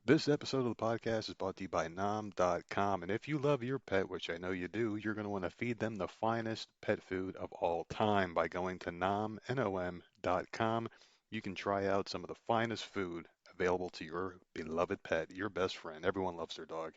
This episode of the podcast is brought to you by nomnomcom. And if you love your pet, which I know you do, you're going to want to feed them the finest pet food of all time by going to nomnomcom. You can try out some of the finest food available to your beloved pet, your best friend. Everyone loves their dog.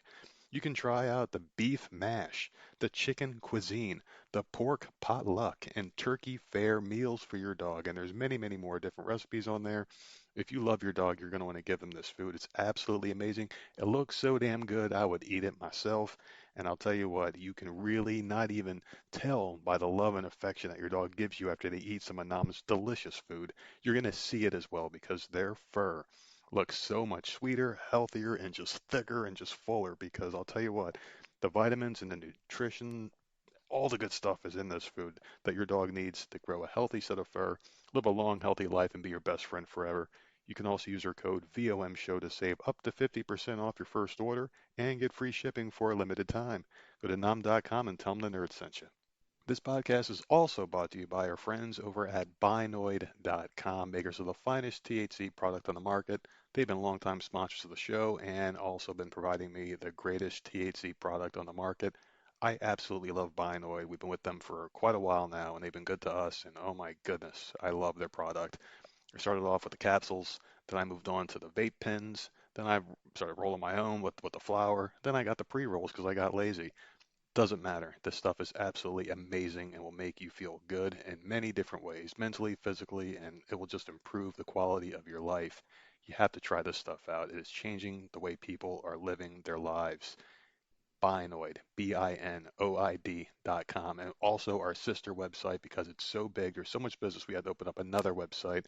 You can try out the beef mash, the chicken cuisine, the pork potluck, and turkey fair meals for your dog. And there's many, many more different recipes on there. If you love your dog, you're going to want to give them this food. It's absolutely amazing. It looks so damn good, I would eat it myself. And I'll tell you what, you can really not even tell by the love and affection that your dog gives you after they eat some of Nam's delicious food. You're going to see it as well because their fur looks so much sweeter, healthier, and just thicker and just fuller. Because I'll tell you what, the vitamins and the nutrition, all the good stuff is in this food that your dog needs to grow a healthy set of fur, live a long, healthy life, and be your best friend forever. You can also use our code VOMSHOW to save up to 50% off your first order and get free shipping for a limited time. Go to nom.com and tell them the nerd sent you. This podcast is also brought to you by our friends over at Binoid.com, makers of the finest THC product on the market. They've been longtime sponsors of the show and also been providing me the greatest THC product on the market. I absolutely love Binoid. We've been with them for quite a while now, and they've been good to us. And oh my goodness, I love their product. I started off with the capsules, then I moved on to the vape pens, then I started rolling my own with the flower, then I got the pre-rolls because I got lazy. Doesn't matter. This stuff is absolutely amazing and will make you feel good in many different ways, mentally, physically, and it will just improve the quality of your life. You have to try this stuff out. It is changing the way people are living their lives. Binoid, Binoid.com, and also our sister website because it's so big. There's so much business. We had to open up another website,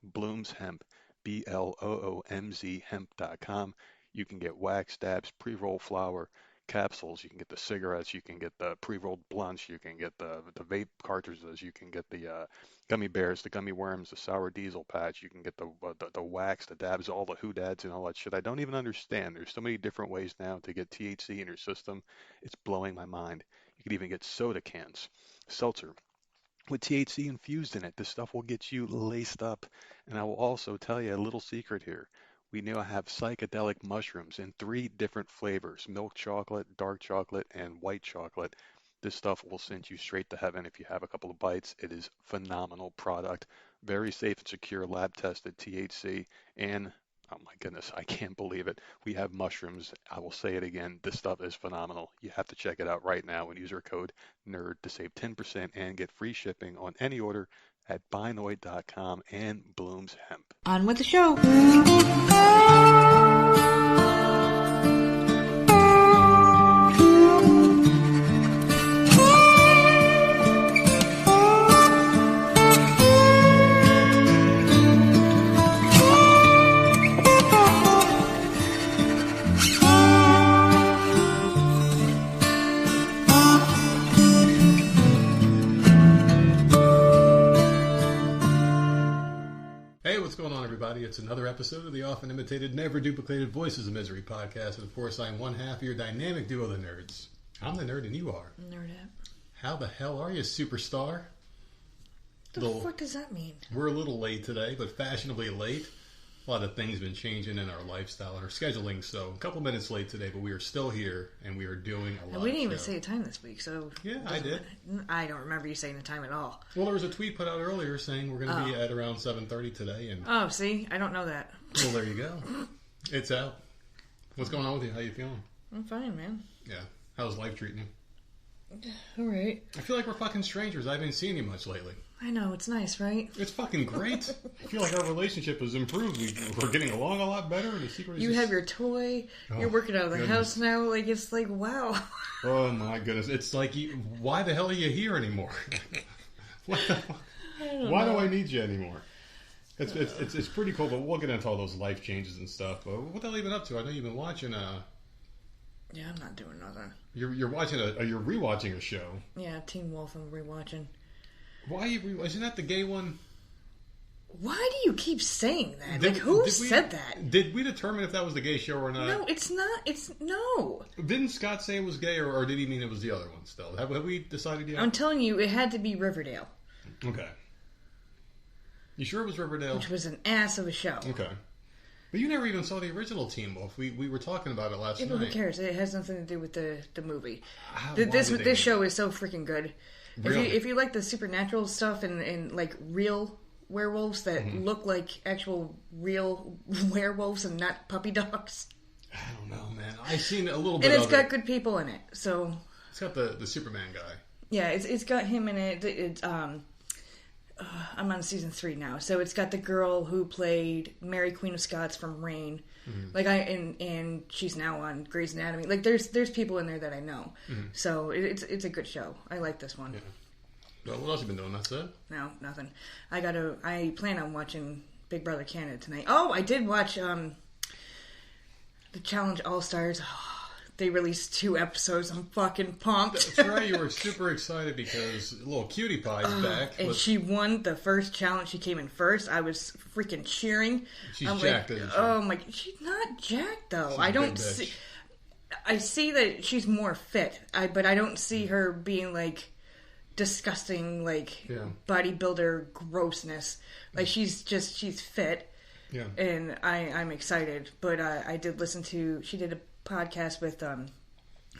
Bloom's Hemp, Bloomz hemp.com. You can get wax dabs, pre-roll flower, capsules. You can get the cigarettes. You can get the pre-rolled blunts. You can get the vape cartridges. You can get the gummy bears, the gummy worms, the sour diesel patch. You can get the wax, the dabs, all the hoodads and all that shit. I don't even understand. There's so many different ways now to get THC in your system. It's blowing my mind. You can even get soda cans, seltzer with THC infused in it. This stuff will get you laced up. And I will also tell you a little secret here. We now have psychedelic mushrooms in 3 different flavors: milk chocolate, dark chocolate, and white chocolate. This stuff will send you straight to heaven if you have a couple of bites. It is phenomenal product, very safe and secure, lab tested THC, and oh my goodness, I can't believe it. We have mushrooms. I will say it again. This stuff is phenomenal. You have to check it out right now and use our code NERD to save 10% and get free shipping on any order at Binoid.com and Bloom's Hemp. On with the show. It's another episode of the often imitated, never duplicated Voices of Misery podcast. And of course, I'm one half of your dynamic duo, the nerds. I'm the nerd and you are. Nerd app. How the hell are you, superstar? The fuck does that mean? We're a little late today, but fashionably late. A lot of things have been changing in our lifestyle and our scheduling, so a couple minutes late today, but we are still here and we are doing a lot. And we didn't even say a time this week, so... Yeah, I did. I don't remember you saying a time at all. Well, there was a tweet put out earlier saying we're going to be at around 7:30 today. And oh, see? I don't know that. Well, there you go. It's out. What's going on with you? How you feeling? I'm fine, man. Yeah. How's life treating you? All right. I feel like we're fucking strangers. I haven't seen you much lately. I know, it's nice, right? It's fucking great. I feel like our relationship has improved. We're getting along a lot better. And the secret is you have your toy. You're working out of the house now. Like, it's like, wow. Oh, my goodness. It's like, why the hell are you here anymore? Why do I need you anymore? It's pretty cool, but we'll get into all those life changes and stuff. But what the hell have you been up to? I know you've been watching Yeah, I'm not doing nothing. You're watching you're rewatching a show. Yeah, Teen Wolf I'm rewatching. Why are you isn't that the gay one? Why do you keep saying that? Who said that? Did we determine if that was the gay show or not? No, it's not. No. Didn't Scott say it was gay, or did he mean it was the other one still? Have we decided yet? I'm telling you, it had to be Riverdale. Okay. You sure it was Riverdale? Which was an ass of a show. Okay. But you never even saw the original Teen Wolf. We were talking about it last night. Who cares? It has nothing to do with the movie. Why This show is so freaking good. Really? If you like the supernatural stuff and like real werewolves that look like actual real werewolves and not puppy dogs. I don't know, man. I've seen a little bit And of it's got good people in it, so... It's got the Superman guy. Yeah, it's got him in it. I'm on season 3 now, so it's got the girl who played Mary Queen of Scots from Reign. Like and she's now on Grey's Anatomy. Like there's people in there that I know. So it's a good show. I like this one. Yeah. Well, what else have you been doing? That's it? No, nothing. I plan on watching Big Brother Canada tonight. Oh, I did watch the Challenge All Stars. Oh, they released 2 episodes. I'm fucking pumped. That's right. You were super excited because little Cutie Pie is back. And she won the first challenge. She came in first. I was freaking cheering. She's I'm jacked, like, isn't she? oh my! She's not jacked though. She's I a don't big bitch. see. I see that she's more fit. But I don't see her being like disgusting, like bodybuilder grossness. Like she's fit. Yeah. And I'm excited. But I did listen to. She did a podcast with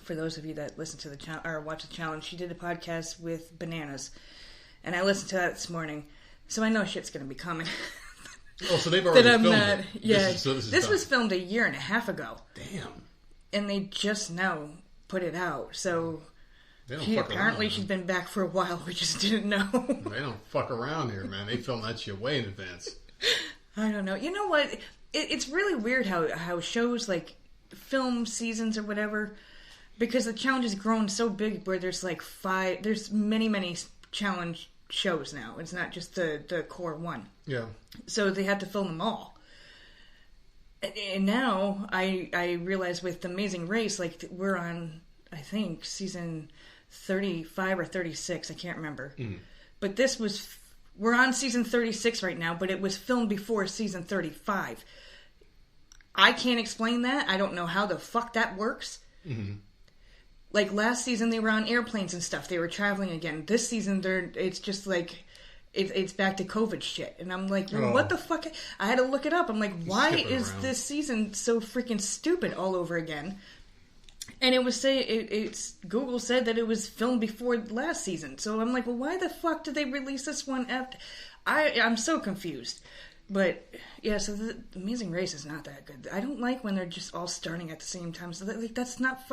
for those of you that listen to the or watch the challenge, she did a podcast with Bananas, and I listened to that this morning, so I know shit's gonna be coming. Oh, so they've already filmed it. Yeah, this was filmed a year and a half ago. Damn. And they just now put it out, so apparently she's been back for a while. We just didn't know. They don't fuck around here, man. They film that shit way in advance. I don't know. You know what? It's really weird how shows like film seasons or whatever, because the challenge has grown so big where there's like 5, there's many challenge shows now. It's not just the core one. Yeah. So they had to film them all. And now I realize with The Amazing Race, like we're on, I think, season 35 or 36. I can't remember. But we're on season 36 right now, but it was filmed before season 35. I can't explain that. I don't know how the fuck that works. Like last season, they were on airplanes and stuff. They were traveling again. This season, it's just like it's back to COVID shit. And I'm like, what the fuck? I had to look it up. I'm like, why is this season so freaking stupid all over again? And it was Google said that it was filmed before last season. So I'm like, well, why the fuck did they release this one after? I'm so confused. But yeah, so the Amazing Race is not that good. I don't like when they're just all starting at the same time. So that's not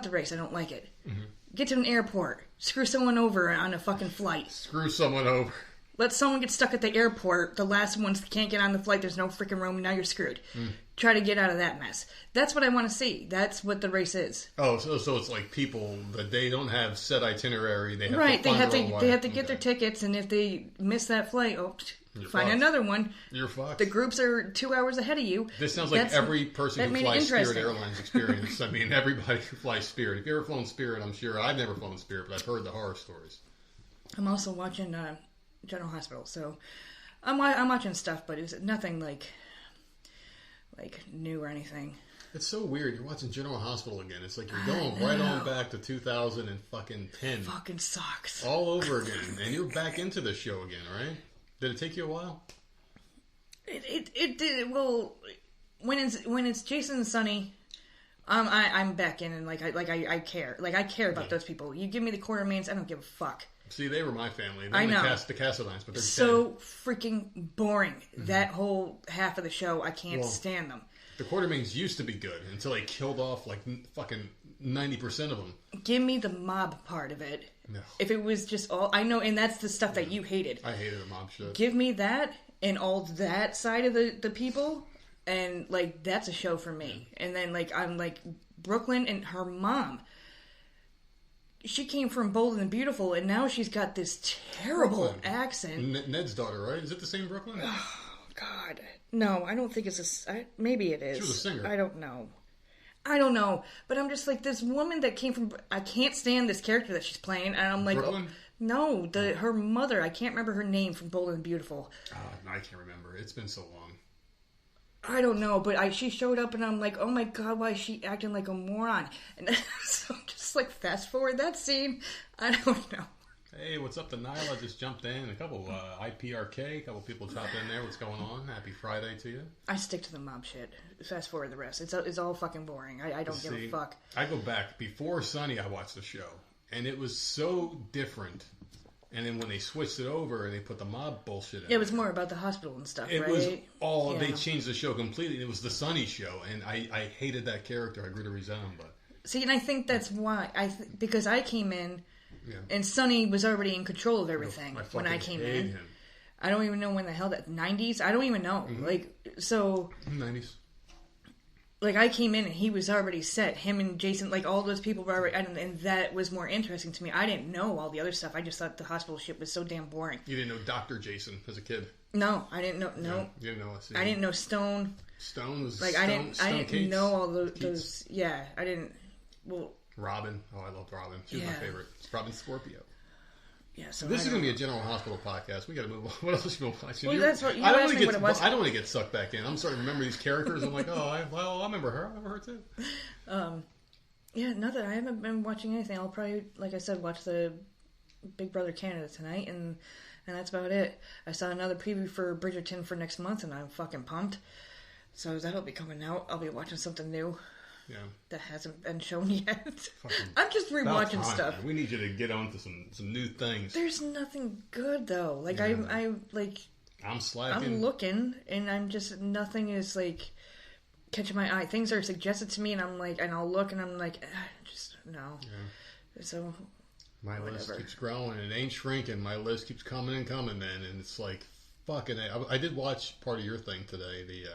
the race. I don't like it. Get to an airport. Screw someone over on a fucking flight. Screw someone over. Let someone get stuck at the airport. The last ones can't get on the flight. There's no freaking room. Now you're screwed. Try to get out of that mess. That's what I want to see. That's what the race is. Oh, so it's like people that they don't have set itinerary. They have right. To find they have to get their tickets, and if they miss that flight, find another one. You're fucked. The groups are 2 hours ahead of you. This sounds like every person who flies Spirit Airlines experience. I mean, everybody who flies Spirit. If you've ever flown Spirit, I'm sure. I've never flown Spirit, but I've heard the horror stories. I'm also watching General Hospital, so I'm watching stuff, but it's nothing like new or anything. It's so weird. You're watching General Hospital again. It's like you're going right on back to 2010. Fucking sucks. All over again, and you're back into the show again, right? Did it take you a while? It did. Well, when it's Jason and Sonny, I'm back in, and I care. Like I care about those people. You give me the Quartermains, I don't give a fuck. See, they were my family. I know. The Cassadines, but they're so dead. freaking boring. That whole half of the show, I can't stand them. The Quartermains used to be good until they killed off like fucking 90% of them. Give me the mob part of it. No. If it was just all I know, and that's the stuff that you hated. I hated the mob shit. Give me that and all that side of the people, and like that's a show for me. And then I'm like Brooklyn and her mom. She came from Bold and Beautiful, and now she's got this terrible accent. Ned's daughter, right? Is it the same Brooklyn? Oh, God. No, I don't think it's maybe it is. She was a singer. I don't know. But I'm just like, this woman that came from... I can't stand this character that she's playing, and I'm like... Brooklyn? No, her mother. I can't remember her name from Bold and Beautiful. Oh, I can't remember. It's been so long. I don't know, but she showed up, and I'm like, oh my God, why is she acting like a moron? And so I'm just like, fast forward that scene. I don't know. Hey, what's up to Nyla? Just jumped in. A couple IPRK, a couple people chopped in there. What's going on? Happy Friday to you. I stick to the mob shit. Fast forward the rest. It's all fucking boring. I don't give a fuck. I go back. Before Sunny, I watched the show. And it was so different. And then when they switched it over and they put the mob bullshit in it was more about the hospital and stuff, it right? was all... Yeah. They changed the show completely. It was the Sunny show. And I hated that character. I grew to resent him, but... See, and I think that's why. Because I came in... Yeah. And Sonny was already in control of everything when I came in. Him. I don't even know when the hell that 90s. I don't even know. Mm-hmm. Like 90s. Like I came in and he was already set. Him and Jason, like all those people were already, and that was more interesting to me. I didn't know all the other stuff. I just thought the hospital shit was so damn boring. You didn't know Dr. Jason as a kid? No, I didn't know. No, yeah, you didn't know. I didn't know Stone. Stone was like Stone, I didn't know all those. Keats. Yeah, I didn't. Well, Robin. Oh, I loved Robin. She was my favorite. Robin Scorpio. Yeah, so this is going to be a General Hospital podcast. We got to move on. What else is you going to watch? Well, that's what you asked me what it was. I don't want to get sucked back in. I'm starting to remember these characters. I'm like, I remember her. I remember her too. Yeah, nothing. I haven't been watching anything. I'll probably, like I said, watch the Big Brother Canada tonight, and that's about it. I saw another preview for Bridgerton for next month, and I'm fucking pumped. So that'll be coming out. I'll be watching something new. Yeah. That hasn't been shown yet. I'm just rewatching stuff. Man. We need you to get on to some new things. There's nothing good though. Like I'm slacking. I'm looking and I'm just nothing is like catching my eye. Things are suggested to me and I'm like, and I'll look and I'm like, just no. Yeah. So my list keeps growing and it ain't shrinking. My list keeps coming and coming, man. And it's like fucking. I did watch part of your thing today. The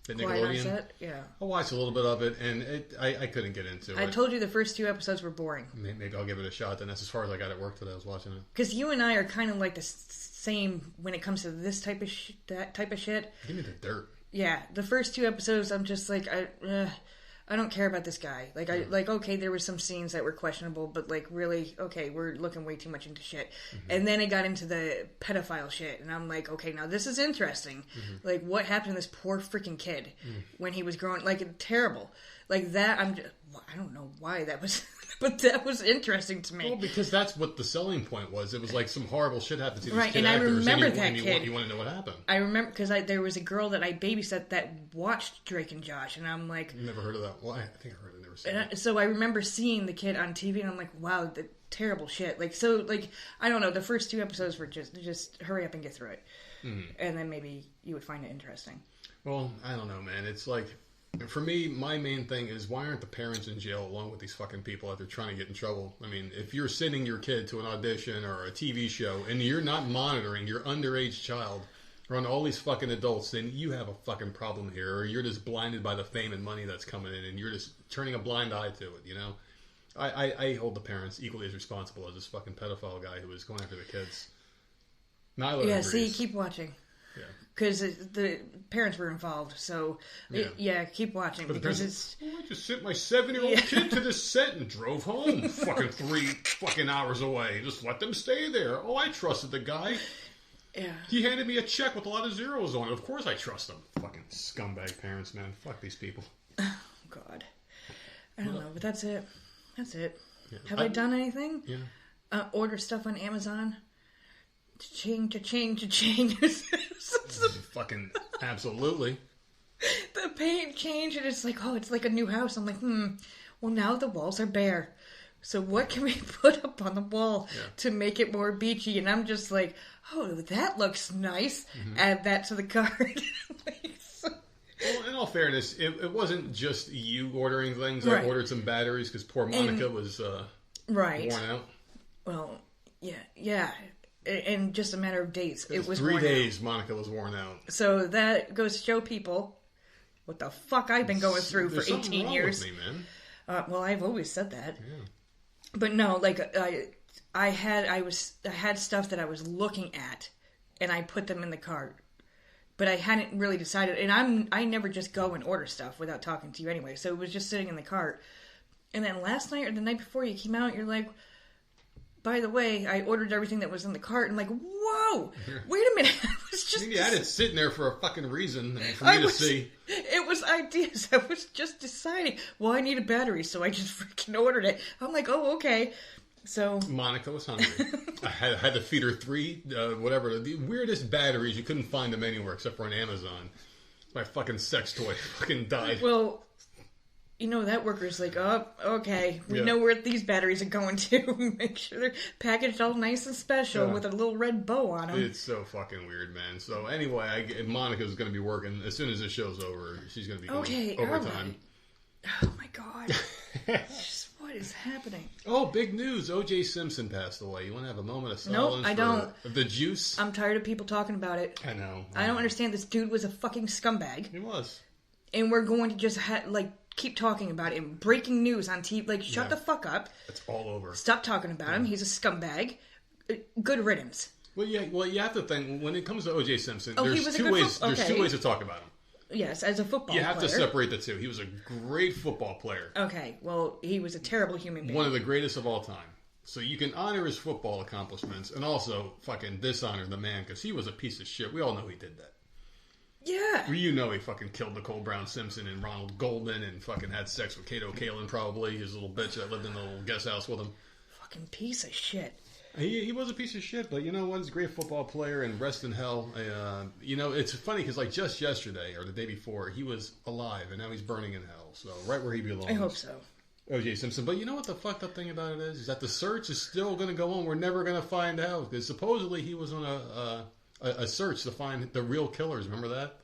Nickelodeon. Yeah. I watched a little bit of it, and I couldn't get into it. I told you the first 2 episodes were boring. Maybe I'll give it a shot. Then that's as far as I got at work today. I was watching it. Because you and I are kind of like the same when it comes to this type of that type of shit. Give me the dirt. Yeah, the first 2 episodes, I'm just like, I don't care about this guy. Like, okay, there were some scenes that were questionable, but like, really, okay, we're looking way too much into shit. Mm-hmm. And then it got into the pedophile shit, and I'm like, okay, now this is interesting. Mm-hmm. Like, what happened to this poor freaking kid when he was growing? Like, terrible. Like that, I don't know why that was, but that was interesting to me. Well, because that's what the selling point was. It was like some horrible shit happened to these right, kid and actors. I remember that kid. You want to know what happened. I remember, because there was a girl that I babysat that watched Drake and Josh, and I'm like... Never heard of that. Well, I think I heard it, never seen it. So I remember seeing the kid on TV, and I'm like, wow, the terrible shit. Like, so, like, I don't know, the first 2 episodes were just hurry up and get through it. Mm-hmm. And then maybe you would find it interesting. Well, I don't know, man. It's like... For me, my main thing is why aren't the parents in jail along with these fucking people that they're trying to get in trouble? I mean, if you're sending your kid to an audition or a TV show and you're not monitoring your underage child around all these fucking adults, then you have a fucking problem here, or you're just blinded by the fame and money that's coming in and you're just turning a blind eye to it, you know? I hold the parents equally as responsible as this fucking pedophile guy who was going after the kids. Nyla agrees. See, keep watching. Yeah. Because the parents were involved, so keep watching. Because it's... I just sent my 7-year-old kid to this set and drove home fucking 3 fucking hours away. Just let them stay there. Oh, I trusted the guy. Yeah. He handed me a check with a lot of zeros on it. Of course I trust them. Fucking scumbag parents, man. Fuck these people. Oh, God. I don't know, but that's it. That's it. Yeah. Have I done anything? Yeah. Order stuff on Amazon? Cha-ching. Fucking absolutely. The paint changed and it's like, oh, it's like a new house. I'm like, well, now the walls are bare. So what can we put up on the wall to make it more beachy? And I'm just like, oh, that looks nice. Mm-hmm. Add that to the cart. Well, in all fairness, it wasn't just you ordering things. I ordered some batteries because poor Monica was worn out. Well, yeah. In just a matter of days. It was 3 days Monica was worn out. So that goes to show people what the fuck I've been going through for 18 years. With me, man. Well, I've always said that. Yeah. But no, like I had stuff that I was looking at and I put them in the cart. But I hadn't really decided, and I never just go and order stuff without talking to you anyway. So it was just sitting in the cart. And then last night or the night before you came out, you're like, by the way, I ordered everything that was in the cart, and like, whoa, wait a minute. I was just... You had it sitting there for a fucking reason for me to see. It was ideas. I was just deciding, well, I need a battery, so I just freaking ordered it. I'm like, oh, okay. So Monica was hungry. I had to feed her 3, whatever, the weirdest batteries. You couldn't find them anywhere except for on Amazon. My fucking sex toy fucking died. Well, you know, that worker's like, oh, okay, we know where these batteries are going to. Make sure they're packaged all nice and special with a little red bow on them. It's so fucking weird, man. So anyway, Monica's going to be working as soon as this show's over. She's going to be going overtime. Oh my god. Just, what is happening? Oh, big news. O.J. Simpson passed away. You want to have a moment of silence? Nope, I don't. The juice? I'm tired of people talking about it. I know. I don't understand. This dude was a fucking scumbag. He was. And we're going to just keep talking about it. Breaking news on TV. Like, shut the fuck up. It's all over. Stop talking about him. He's a scumbag. Good riddance. Well, yeah. Well, you have to think when it comes to O.J. Simpson. He There's was two ways. There's 2 ways to talk about him. Yes, as a football player. You have to separate the two. He was a great football player. Okay, well, he was a terrible human being. One of the greatest of all time. So you can honor his football accomplishments and also fucking dishonor the man because he was a piece of shit. We all know he did that. Yeah. You know he fucking killed Nicole Brown Simpson and Ronald Goldman and fucking had sex with Kato Kalin probably, his little bitch that lived in the little guest house with him. Fucking piece of shit. He was a piece of shit, but you know what? He's a great football player and rest in hell. You know, it's funny because like just yesterday or the day before, he was alive and now he's burning in hell. So right where he belongs. I hope so. O.J. Simpson. But you know what the fucked up thing about it is that the search is still going to go on. We're never going to find out because supposedly he was on a search to find the real killers. Remember that?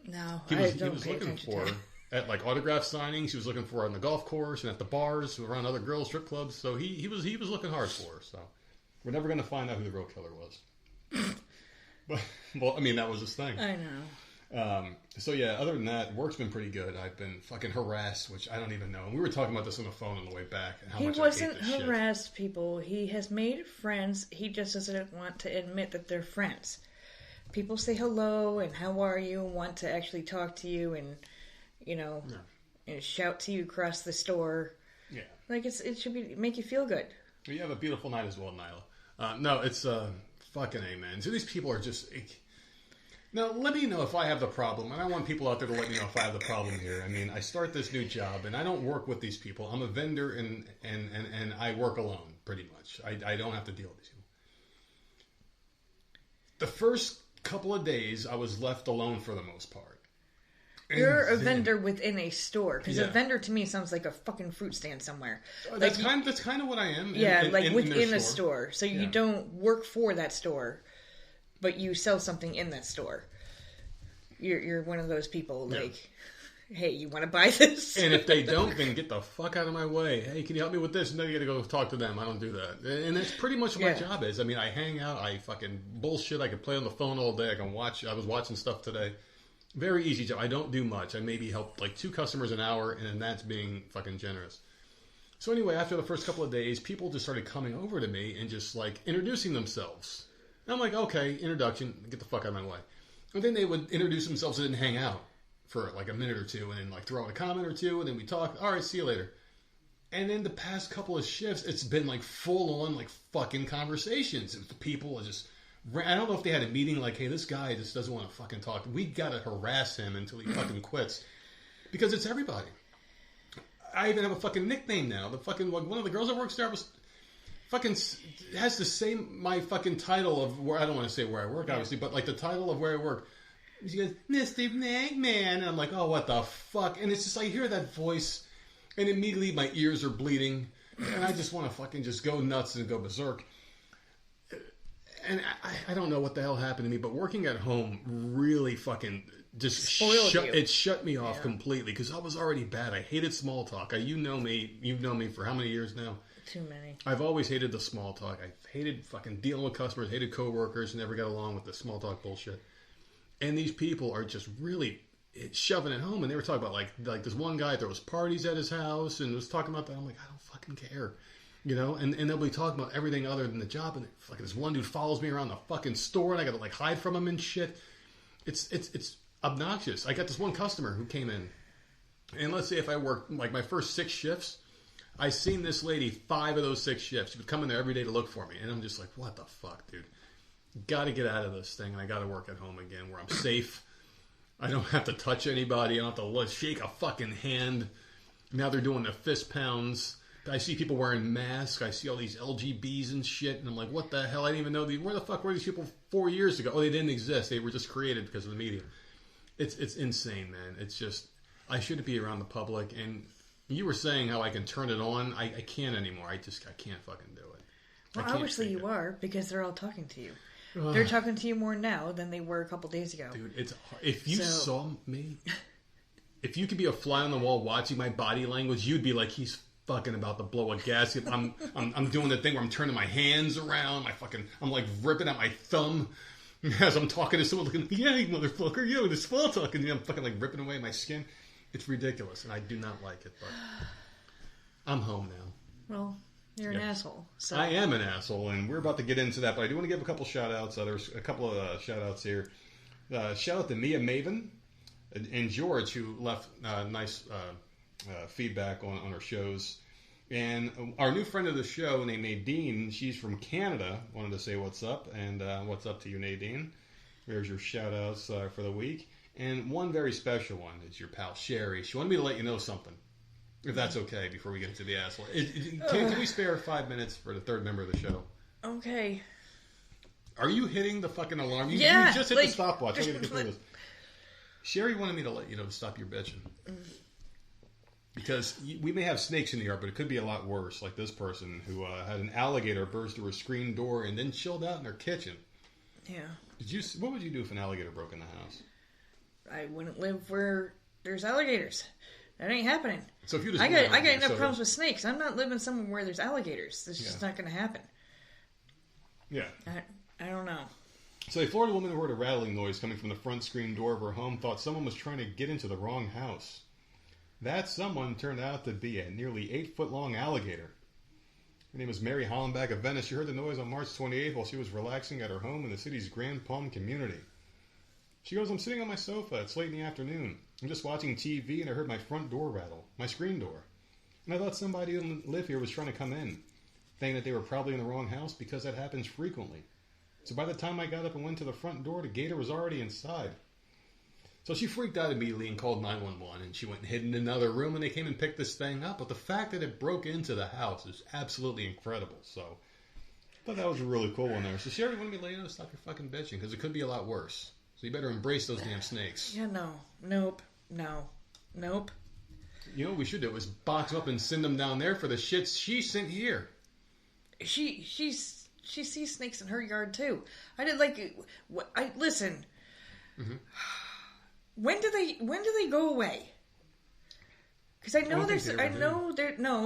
No, he was looking for at like autograph signings. He was looking for on the golf course and at the bars around other girls' strip clubs. So he was looking hard for her. So we're never going to find out who the real killer was. But well, I mean that was his thing. I know. So yeah, other than that, work's been pretty good. I've been fucking harassed, which I don't even know. And we were talking about this on the phone on the way back. And how He much wasn't I hate this harassed, people. He has made friends. He just doesn't want to admit that they're friends. People say hello and how are you and want to actually talk to you and, you know, and shout to you across the store. Yeah. Like, it should make you feel good. Well, you have a beautiful night as well, Nyla. No, it's fucking amen. So these people are just... Now, let me know if I have the problem. And I want people out there to let me know if I have the problem here. I mean, I start this new job, and I don't work with these people. I'm a vendor, and I work alone, pretty much. I don't have to deal with these people. The first couple of days, I was left alone for the most part. And You're a vendor within a store. Because Yeah. a vendor, to me, sounds like a fucking fruit stand somewhere. That's kind of what I am. Yeah, in within their a store. So you don't work for that store, but you sell something in that store. You're one of those people, like, hey, you want to buy this? And if they don't, then get the fuck out of my way. Hey, can you help me with this? And then you got to go talk to them. I don't do that. And that's pretty much what my job is. I mean, I hang out. I fucking bullshit. I can play on the phone all day. I can watch. I was watching stuff today. Very easy job. I don't do much. I maybe help like 2 customers an hour, and that's being fucking generous. So anyway, after the first couple of days, people just started coming over to me and just like introducing themselves. And I'm like, okay, introduction, get the fuck out of my way. And then they would introduce themselves and then hang out for like a minute or two and then like throw out a comment or two and then we talk. All right, see you later. And then the past couple of shifts, it's been like full on like fucking conversations. And people are just, I don't know if they had a meeting like, hey, this guy just doesn't want to fucking talk. We got to harass him until he fucking quits. Because it's everybody. I even have a fucking nickname now. The fucking, like, one of the girls that works there was fucking, has the same, my fucking title of where, I don't want to say where I work, obviously, but like the title of where I work. She goes, Mr. Eggman. And I'm like, oh, what the fuck? And it's just, I hear that voice, and immediately my ears are bleeding, and I just want to fucking just go nuts and go berserk. And I don't know what the hell happened to me, but working at home really fucking just shut me off completely, because I was already bad. I hated small talk. You know me. You've known me for how many years now? Too many. I've always hated the small talk. I hated fucking dealing with customers, hated coworkers, never got along with the small talk bullshit. And these people are just really shoving it home. And they were talking about like this one guy, there was parties at his house and was talking about that. I'm like, I don't fucking care. You know, and they'll be talking about everything other than the job. And fucking this one dude follows me around the fucking store and I got to like hide from him and shit. It's obnoxious. I got this one customer who came in, and let's say if I worked like my first 6 shifts, I seen this lady 5 of those 6 shifts. She would come in there every day to look for me. And I'm just like, what the fuck, dude? Got to get out of this thing. And I got to work at home again where I'm safe. I don't have to touch anybody. I don't have to shake a fucking hand. Now they're doing the fist pounds. I see people wearing masks. I see all these LGBs and shit, and I'm like, what the hell? I didn't even know where the fuck were these people 4 years ago? Oh, they didn't exist. They were just created because of the media. It's insane, man. It's just I shouldn't be around the public. And you were saying how I can turn it on. I can't anymore. I can't fucking do it. Well, obviously you are, because they're all talking to you. They're talking to you more now than they were a couple days ago. Dude, it's hard. If you saw me, if you could be a fly on the wall watching my body language, you'd be like, he's fucking about to blow a gasket. I'm doing the thing where I'm turning my hands around. I'm like ripping out my thumb as I'm talking to someone, looking, yeah, you motherfucker, yo, this fall talking. I'm fucking like ripping away my skin. It's ridiculous, and I do not like it. But I'm home now. Well, you're an asshole. So. I am an asshole, and we're about to get into that. But I do want to give a couple shout outs. There's a couple of shout outs here. Shout out to Mia Maven and George, who left nice feedback on our shows. And our new friend of the show named Nadine, she's from Canada, wanted to say what's up. And what's up to you, Nadine? There's your shout outs for the week. And one very special one is your pal Sherry. She wanted me to let you know something, if that's okay, before we get into the asshole. Can we spare 5 minutes for the third member of the show? Okay. Are you hitting the fucking alarm? You just hit the stopwatch. I'm going to get through this. Sherry wanted me to let you know to stop your bitching. Because we may have snakes in the yard, but it could be a lot worse. Like this person who had an alligator burst through a screen door and then chilled out in their kitchen. Yeah. What would you do if an alligator broke in the house? I wouldn't live where there's alligators. That ain't happening. So if you I got enough problems with snakes. I'm not living somewhere where there's alligators. It's just not going to happen. Yeah. I don't know. So a Florida woman who heard a rattling noise coming from the front screen door of her home thought someone was trying to get into the wrong house. That someone turned out to be a nearly 8-foot-long alligator. Her name is Mary Hollenbach of Venice. She heard the noise on March 28th while she was relaxing at her home in the city's Grand Palm community. She goes, I'm sitting on my sofa. It's late in the afternoon. I'm just watching TV and I heard my front door rattle, my screen door. And I thought somebody who didn't live here was trying to come in, thinking that they were probably in the wrong house because that happens frequently. So by the time I got up and went to the front door, the gator was already inside. So she freaked out immediately and called 911, and she went and hid in another room, and they came and picked this thing up. But the fact that it broke into the house is absolutely incredible. So I thought that was a really cool one there. So Sherry wanted me to let you know to stop your fucking bitching, because it could be a lot worse. So you better embrace those damn snakes. Yeah, no. Nope. You know what we should do is box them up and send them down there for the shits she sent here. She sees snakes in her yard too. Listen. Mm-hmm. When do they go away? Because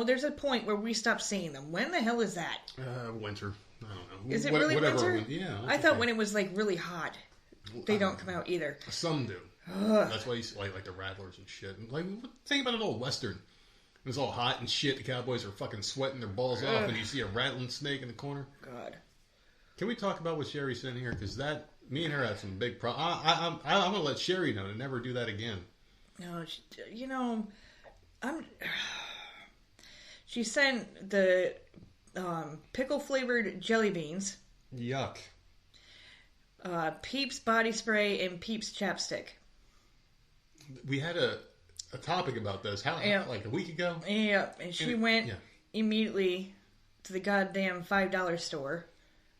there's a point where we stop seeing them. When the hell is that? Winter. I don't know. Is it really winter? Yeah. I thought when it was like really hot, they don't come out either. Some do. Ugh. That's why you see like the rattlers and shit. Like, think about an old western. It's all hot and shit. The cowboys are fucking sweating their balls off, and you see a rattling snake in the corner. God. Can we talk about what Sherry said here? Because me and her had some big problems. I'm going to let Sherry know to never do that again. No, she sent the pickle-flavored jelly beans. Yuck. Peeps body spray and Peeps chapstick. We had a topic about this. Like a week ago? Yeah, and she went immediately to the goddamn $5 store.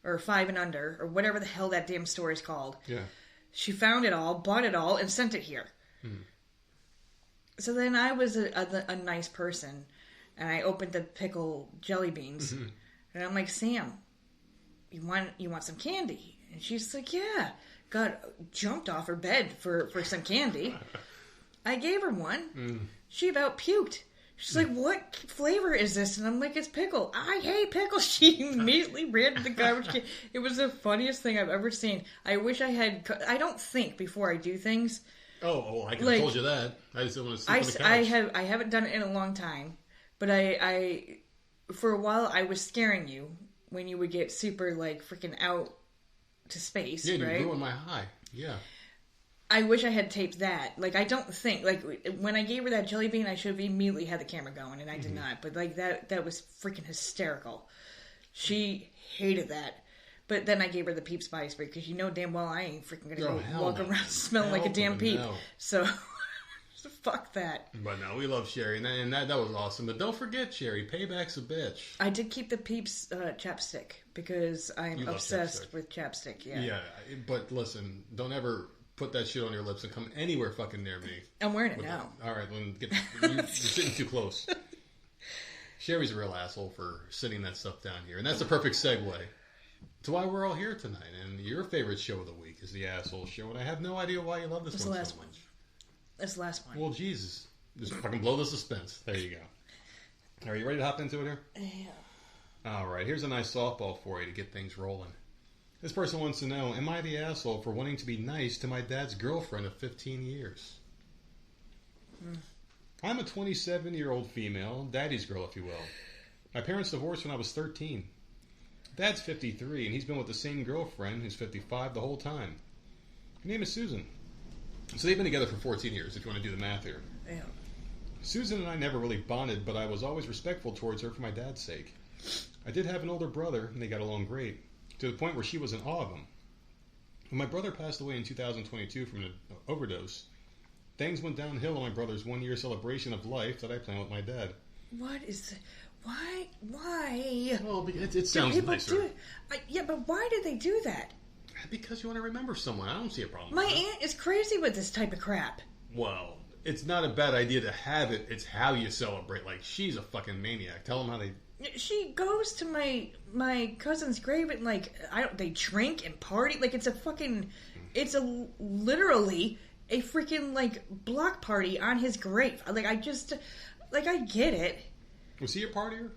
Or 5 and under, or whatever the hell that damn store is called. Yeah. She found it all, bought it all, and sent it here. Mm. So then I was a nice person, and I opened the pickle jelly beans, and I'm like, Sam, you want some candy? And she's like, yeah. Jumped off her bed for some candy. I gave her one. Mm. She about puked. She's like, what flavor is this? And I'm like, it's pickle. I hate pickle. She immediately ran to the garbage can. It was the funniest thing I've ever seen. I wish I had... I don't think before I do things. Oh, I could have told you that. I just don't want to sleep on the couch. I haven't done it in a long time. But I for a while, I was scaring you when you would get super, like, freaking out to space, right? Yeah, you ruined my high. Yeah. I wish I had taped that. Like, I don't think... Like, when I gave her that jelly bean, I should have immediately had the camera going, and I did not. But, like, that was freaking hysterical. She hated that. But then I gave her the Peeps body spray, because you know damn well I ain't freaking going to walk around smelling like a damn peep. No. So Fuck that. But no, we love Sherry, and that was awesome. But don't forget, Sherry, payback's a bitch. I did keep the Peeps chapstick because I'm obsessed with chapstick. Yeah. Yeah, but listen, don't ever put that shit on your lips and come anywhere fucking near me. I'm wearing it now. All right, you're sitting too close. Sherry's a real asshole for sitting that stuff down here, and that's a perfect segue to why we're all here tonight. And your favorite show of the week is the Asshole Show, and I have no idea why you love this one so much. That's the last one. Well, Jesus, just fucking blow the suspense. There you go. Are you ready to hop into it here? Yeah. All right, here's a nice softball for you to get things rolling. This person wants to know, am I the asshole for wanting to be nice to my dad's girlfriend of 15 years? I'm a 27-year-old female, daddy's girl, if you will. My parents divorced when I was 13. Dad's 53, and he's been with the same girlfriend, who's 55, the whole time. Her name is Susan. So they've been together for 14 years, if you want to do the math here. Yeah. Susan and I never really bonded, but I was always respectful towards her for my dad's sake. I did have an older brother, and they got along great, to the point where she was in awe of him. When my brother passed away in 2022 from an overdose, things went downhill on my brother's one-year celebration of life that I planned with my dad. What is... Why? Well, it sounds nicer. Yeah, but why did they do that? Because you want to remember someone. I don't see a problem My with that. aunt is crazy with this type of crap. Well, it's not a bad idea to have it. It's how you celebrate. Like, she's a fucking maniac. Tell them how they... She goes to my cousin's grave and, like, they drink and party. Like, it's a fucking... It's literally a freaking, like, block party on his grave. Like, I get it. Was he a partier?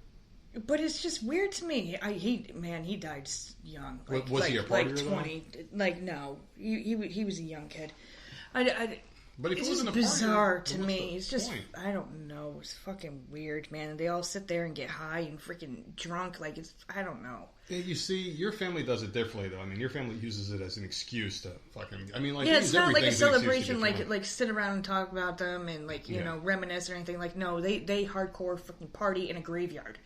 But it's just weird to me. He died young. Like, was he a partier, like 20. though? Like, no. He was a young kid. But if it's it wasn't just a bizarre partier, to me. It's just, point? I don't know. It's fucking weird, man. They all sit there and get high and freaking drunk. Like, I don't know. Yeah, you see, your family does it differently, though. I mean, your family uses it as an excuse to fucking... I mean, like, yeah, it's not like a celebration, like sit around and talk about them and, like, you know, reminisce or anything. Like, no, they hardcore fucking party in a graveyard.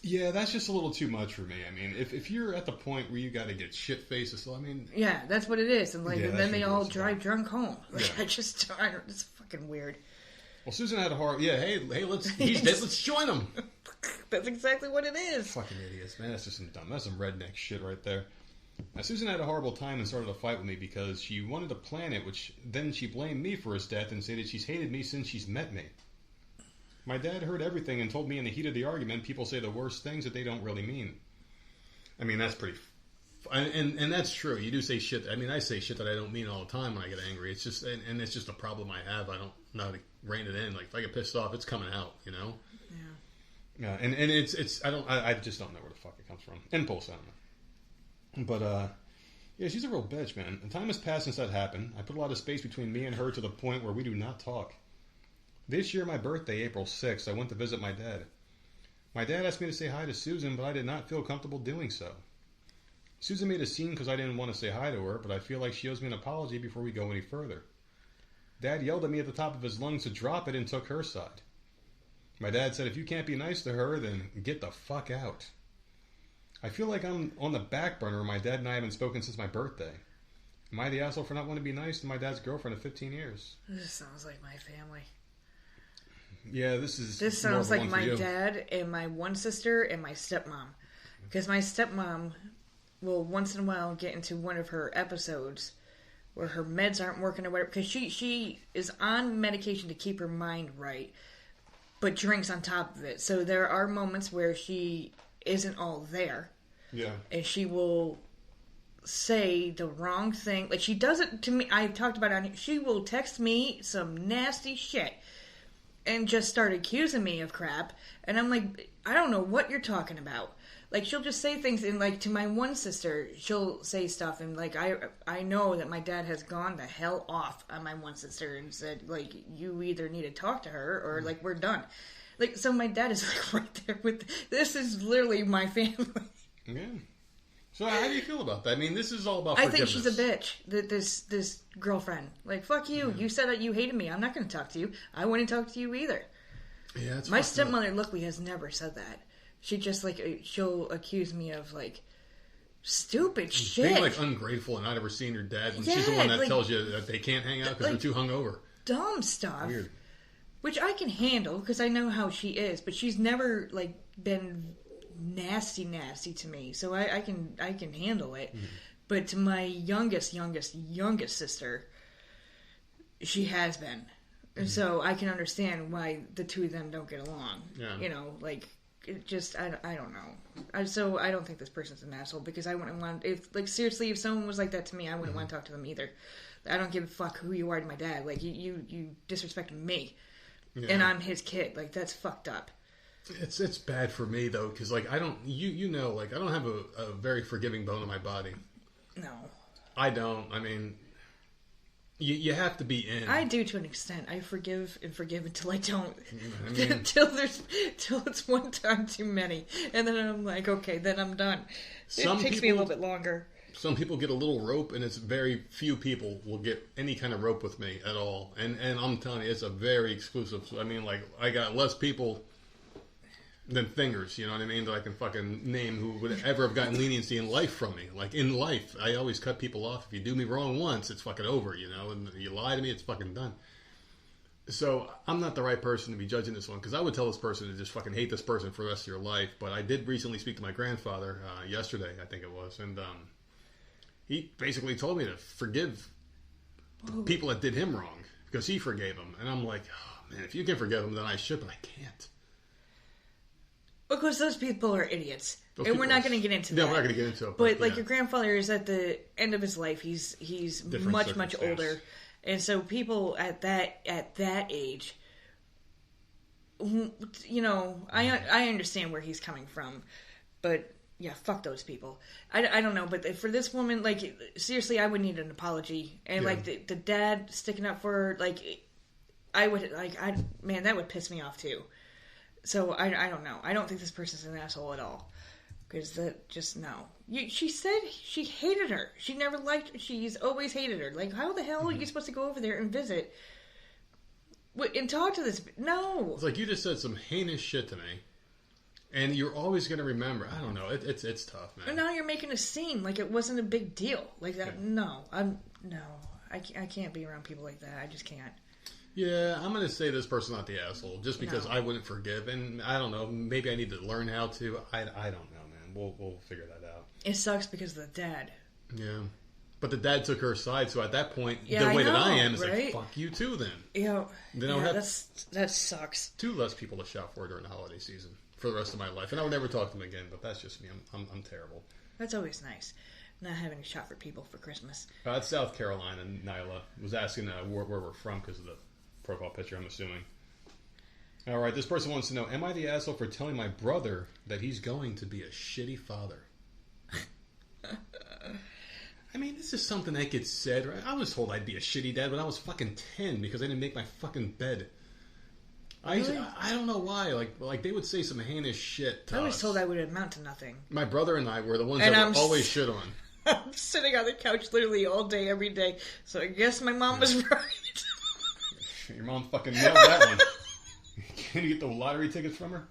Yeah, that's just a little too much for me. I mean, if you're at the point where you got to get shit-faced, I mean... Yeah, that's what it is. And, like, Yeah, and then they all ridiculous. drive drunk home. Like, Yeah. it's fucking weird. Well, Susan had a hard... Yeah, hey, he's dead, let's join him! That's exactly what it is. Fucking idiots, man. That's just some dumb... That's some redneck shit right there. Now, Susan had a horrible time and started a fight with me because she wanted to plan it, which then she blamed me for his death and said that she's hated me since she's met me. My dad heard everything and told me in the heat of the argument people say the worst things that they don't really mean. I mean, that's pretty... And that's true. You do say shit... I mean, I say shit that I don't mean all the time when I get angry. It's just... And it's just a problem I have. I don't know how to rein it in. Like, if I get pissed off, it's coming out, you know? Yeah. And it's... I just don't know where the fuck it comes from. Impulse, I don't know. But, yeah, she's a real bitch, man. The time has passed since that happened. I put a lot of space between me and her to the point where we do not talk. This year, my birthday, April 6th, I went to visit my dad. My dad asked me to say hi to Susan, but I did not feel comfortable doing so. Susan made a scene because I didn't want to say hi to her, but I feel like she owes me an apology before we go any further. Dad yelled at me at the top of his lungs to drop it and took her side. My dad said, if you can't be nice to her, then get the fuck out. I feel like I'm on the back burner. My dad and I haven't spoken since my birthday. Am I the asshole for not wanting to be nice to my dad's girlfriend of 15 years? This sounds like my family. Yeah, this sounds like my dad and my one sister and my stepmom. Because my stepmom will once in a while get into one of her episodes where her meds aren't working or whatever. Because she is on medication to keep her mind right, but drinks on top of it. So there are moments where she isn't all there. Yeah. And she will say the wrong thing. Like, she does it to me. I've talked about it on here. She will text me some nasty shit and just start accusing me of crap. And I'm like, I don't know what you're talking about. Like, she'll just say things, and, like, to my one sister, she'll say stuff, and, like, I know that my dad has gone the hell off on my one sister and said, like, you either need to talk to her, or, like, we're done. Like, so my dad is, like, right there with, this is literally my family. Yeah. So how do you feel about that? I mean, this is all about I forgiveness. think she's a bitch, this girlfriend. Like, fuck you. You said that you hated me. I'm not going to talk to you. I wouldn't talk to you either. Yeah, it's my stepmother, luckily, has never said that. She just, like, she'll accuse me of, like, stupid shit. Being, like, ungrateful and not ever seeing your dad. And she's the one that, like, tells you that they can't hang out because, like, they're too hungover. dumb stuff. Weird. Which I can handle because I know how she is, but she's never like been nasty to me, so I can handle it. Mm-hmm. But to my youngest sister, she has been, and so I can understand why the two of them don't get along. Yeah. You know, like it just I don't know. So I don't think this person's an asshole because I wouldn't want if like seriously if someone was like that to me, I wouldn't want to talk to them either. I don't give a fuck who you are to my dad. Like you disrespect me, and I'm his kid. Like that's fucked up. It's bad for me though, because like I don't you know like I don't have a very forgiving bone in my body. No, I don't. I mean, you have to be in. I do to an extent. I forgive until I don't. I mean, till it's one time too many, and then I'm like, okay, then I'm done. It takes me a little bit longer. Some people get a little rope, and it's very few people will get any kind of rope with me at all. And I'm telling you, it's a very exclusive. I mean, like I got less people than fingers, you know what I mean, that I can fucking name who would ever have gotten leniency in life from me. Like, in life, I always cut people off. If you do me wrong once, it's fucking over, you know, and you lie to me, it's fucking done. So, I'm not the right person to be judging this one, because I would tell this person to just fucking hate this person for the rest of your life, but I did recently speak to my grandfather, yesterday, I think it was, and, he basically told me to forgive people that did him wrong, because he forgave them, and I'm like, oh, man, if you can forgive them, then I should, but I can't. Because those people are idiots. And we're not going to get into that. No, we're not going to get into it. But like, your grandfather is at the end of his life. He's much older. And so people at that age, you know, I understand where he's coming from. But, yeah, fuck those people. I don't know. But for this woman, like, seriously, I would need an apology. And, like, the dad sticking up for her, like, I would, like, man, that would piss me off, too. So, I don't know. I don't think this person's an asshole at all. Because that, just, no. She said she hated her. She never liked her. She's always hated her. Like, how the hell are you supposed to go over there and visit? And talk to this? No. It's like you just said some heinous shit to me. And you're always going to remember. I don't know. It's tough, man. And now you're making a scene like it wasn't a big deal. Like that. Yeah. No. I can't be around people like that. I just can't. Yeah, I'm going to say this person's not the asshole, just because I wouldn't forgive, and I don't know, maybe I need to learn how to. I don't know, man. We'll figure that out. It sucks because of the dad. Yeah, but the dad took her side, so at that point, the way that I am is like, fuck you too, then. Yeah, then I'll have that sucks. 2 less people to shop for during the holiday season for the rest of my life, and I would never talk to them again. But that's just me. I'm terrible. That's always nice. Not having to shop for people for Christmas. It's South Carolina. Nyla was asking where we're from because of the profile picture, I'm assuming. All right, this person wants to know, am I the asshole for telling my brother that he's going to be a shitty father? I mean, this is something that gets said, right? I was told I'd be a shitty dad when I was fucking 10 because I didn't make my fucking bed. Really? I don't know why. Like they would say some heinous shit to us. I was told I would amount to nothing. My brother and I were the ones that were always shit on. I'm sitting on the couch literally all day, every day. So I guess my mom was right. Your mom fucking nailed that one. Can you get the lottery tickets from her?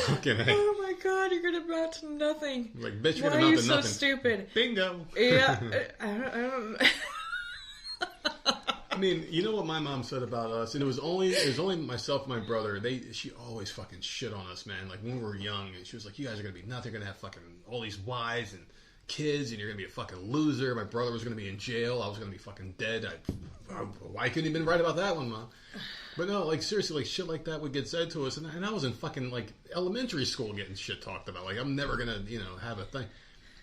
Fucking hey. Oh my god, you're gonna amount to nothing. Like, bitch, you're gonna amount to nothing. Why are you so stupid? Bingo. Yeah, I don't I mean, you know what my mom said about us, and it was only myself and my brother. She always fucking shit on us, man. Like when we were young, and she was like, "You guys are gonna be nothing. You're gonna have fucking all these wives and kids, and you're gonna be a fucking loser." My brother was gonna be in jail. I was gonna be fucking dead. Why couldn't you have been right about that one, Mom? But no, like seriously, like shit like that would get said to us, and I was in fucking like elementary school getting shit talked about. Like I'm never gonna, have a thing.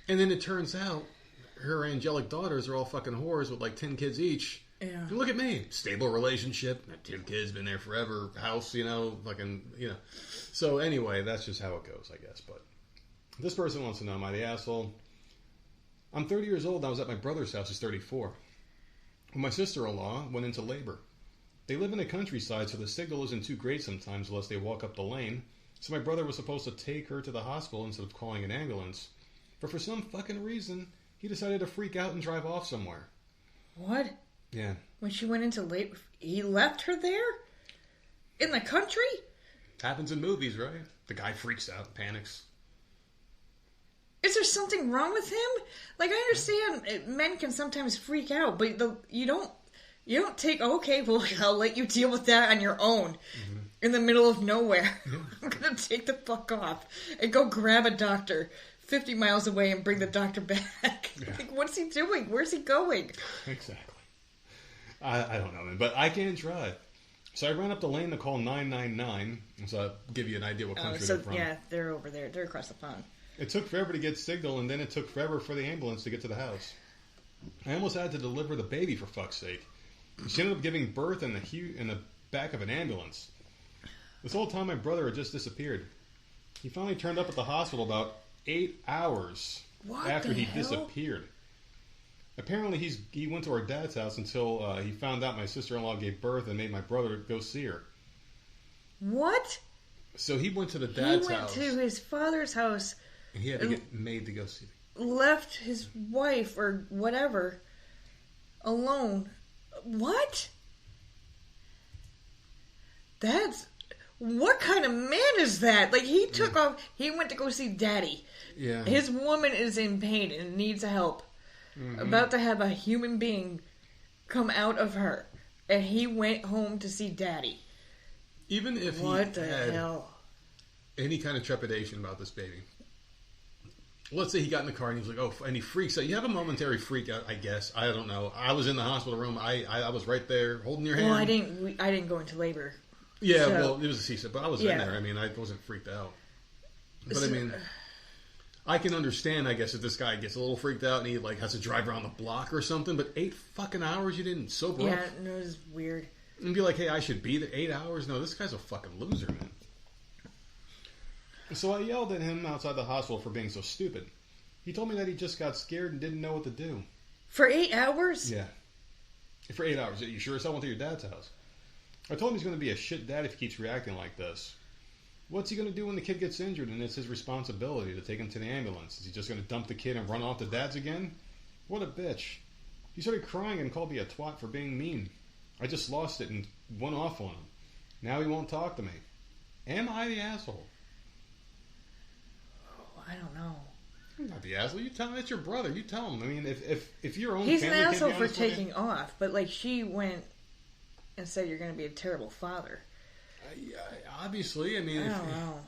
And then it turns out her angelic daughters are all fucking whores with like 10 kids each. Yeah. And look at me, stable relationship, 2 kids, been there forever, house, fucking, So anyway, that's just how it goes, I guess. But this person wants to know, am I the asshole? I'm 30 years old and I was at my brother's house, who's 34. When my sister-in-law went into labor. They live in the countryside, so the signal isn't too great sometimes unless they walk up the lane. So my brother was supposed to take her to the hospital instead of calling an ambulance. But for some fucking reason, he decided to freak out and drive off somewhere. What? Yeah. When she went into labor, he left her there? In the country? Happens in movies, right? The guy freaks out, panics. Is there something wrong with him? Like, I understand men can sometimes freak out, but you don't take, okay, well, I'll let you deal with that on your own in the middle of nowhere. I'm going to take the fuck off and go grab a doctor 50 miles away and bring the doctor back. Yeah. Like, what's he doing? Where's he going? Exactly. I don't know, man, but I can't drive. So I ran up the lane to call 999, so I'll give you an idea what country they're from. Yeah, they're over there. They're across the pond. It took forever to get signal, and then it took forever for the ambulance to get to the house. I almost had to deliver the baby, for fuck's sake. She ended up giving birth in the back of an ambulance. This whole time, my brother had just disappeared. He finally turned up at the hospital about 8 hours after he disappeared. Apparently, he went to our dad's house until he found out my sister-in-law gave birth and made my brother go see her. What? So he went to the dad's house. He went to his father's house. And he had to get made to go see her. Left his wife or whatever alone. What? What kind of man is that? Like, he took off. He went to go see Daddy. Yeah. His woman is in pain and needs help. About to have a human being come out of her, and he went home to see Daddy. Even if what he the had hell? any kind of trepidation about this baby, let's say he got in the car and he was like, "Oh," and he freaks out. You have a momentary freak out, I guess. I don't know. I was in the hospital room. I was right there holding your hand. Well, I didn't go into labor. Yeah, so, well, it was a C-section, but I was in there. I mean, I wasn't freaked out. But I mean, I can understand, I guess, if this guy gets a little freaked out and he like has to drive around the block or something. But 8 fucking hours you didn't sober up. Yeah, no, it was weird. And be like, hey, I should be there 8 hours. No, this guy's a fucking loser, man. So I yelled at him outside the hospital for being so stupid. He told me that he just got scared and didn't know what to do. For 8 hours? Yeah. For 8 hours. You sure as hell went to your dad's house. I told him he's going to be a shit dad if he keeps reacting like this. What's he going to do when the kid gets injured and it's his responsibility to take him to the ambulance? Is he just going to dump the kid and run off to dad's again? What a bitch. He started crying and called me a twat for being mean. I just lost it and went off on him. Now he won't talk to me. Am I the asshole? Oh, I don't know. I'm not the asshole. You tell him. It's your brother. You tell him. I mean, if your own He's family an can't asshole be for honest with taking off, but like she went and said you're going to be a terrible father. Obviously, I mean, I don't know.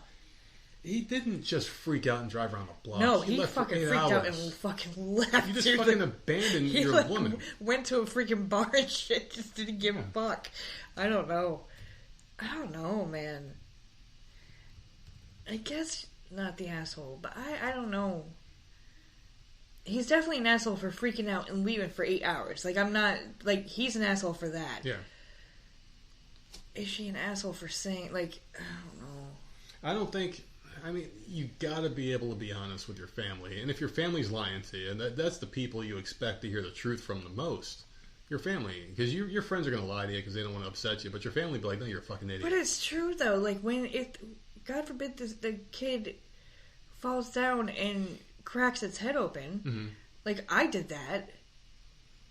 He didn't just freak out and drive around the block. No, he left for fucking 8 freaked out hours. and fucking left. You just fucking abandoned he your like woman. Went to a freaking bar and shit. Just didn't give a fuck. I don't know, man. I guess not the asshole, but I don't know. He's definitely an asshole for freaking out and leaving for 8 hours. Like, I'm not, like, he's an asshole for that. Yeah. Is she an asshole for saying, like, I don't know. I don't think, I mean, you gotta be able to be honest with your family. And if your family's lying to you, that's the people you expect to hear the truth from the most. Your family. Because your friends are gonna lie to you because they don't want to upset you. But your family will be like, no, you're a fucking idiot. But it's true, though. Like, when God forbid the kid falls down and cracks its head open, like, I did that.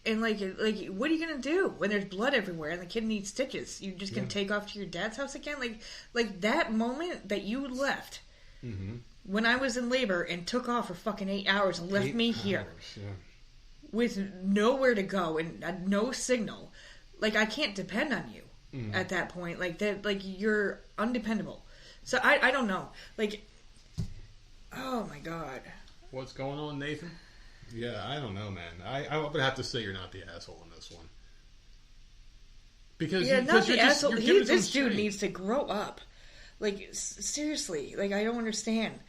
And, like, what are you going to do when there's blood everywhere and the kid needs stitches? You just going to take off to your dad's house again? Like that moment that you left when I was in labor and took off for fucking 8 hours and left me here with nowhere to go and no signal. Like, I can't depend on you at that point. Like, that, like, you're undependable. So, I don't know. Like, oh, my God. What's going on, Nathan? Yeah, I don't know, man. I would have to say you're not the asshole in this one. Because not the asshole. This dude straight. needs to grow up. Like, seriously. Like, I don't understand.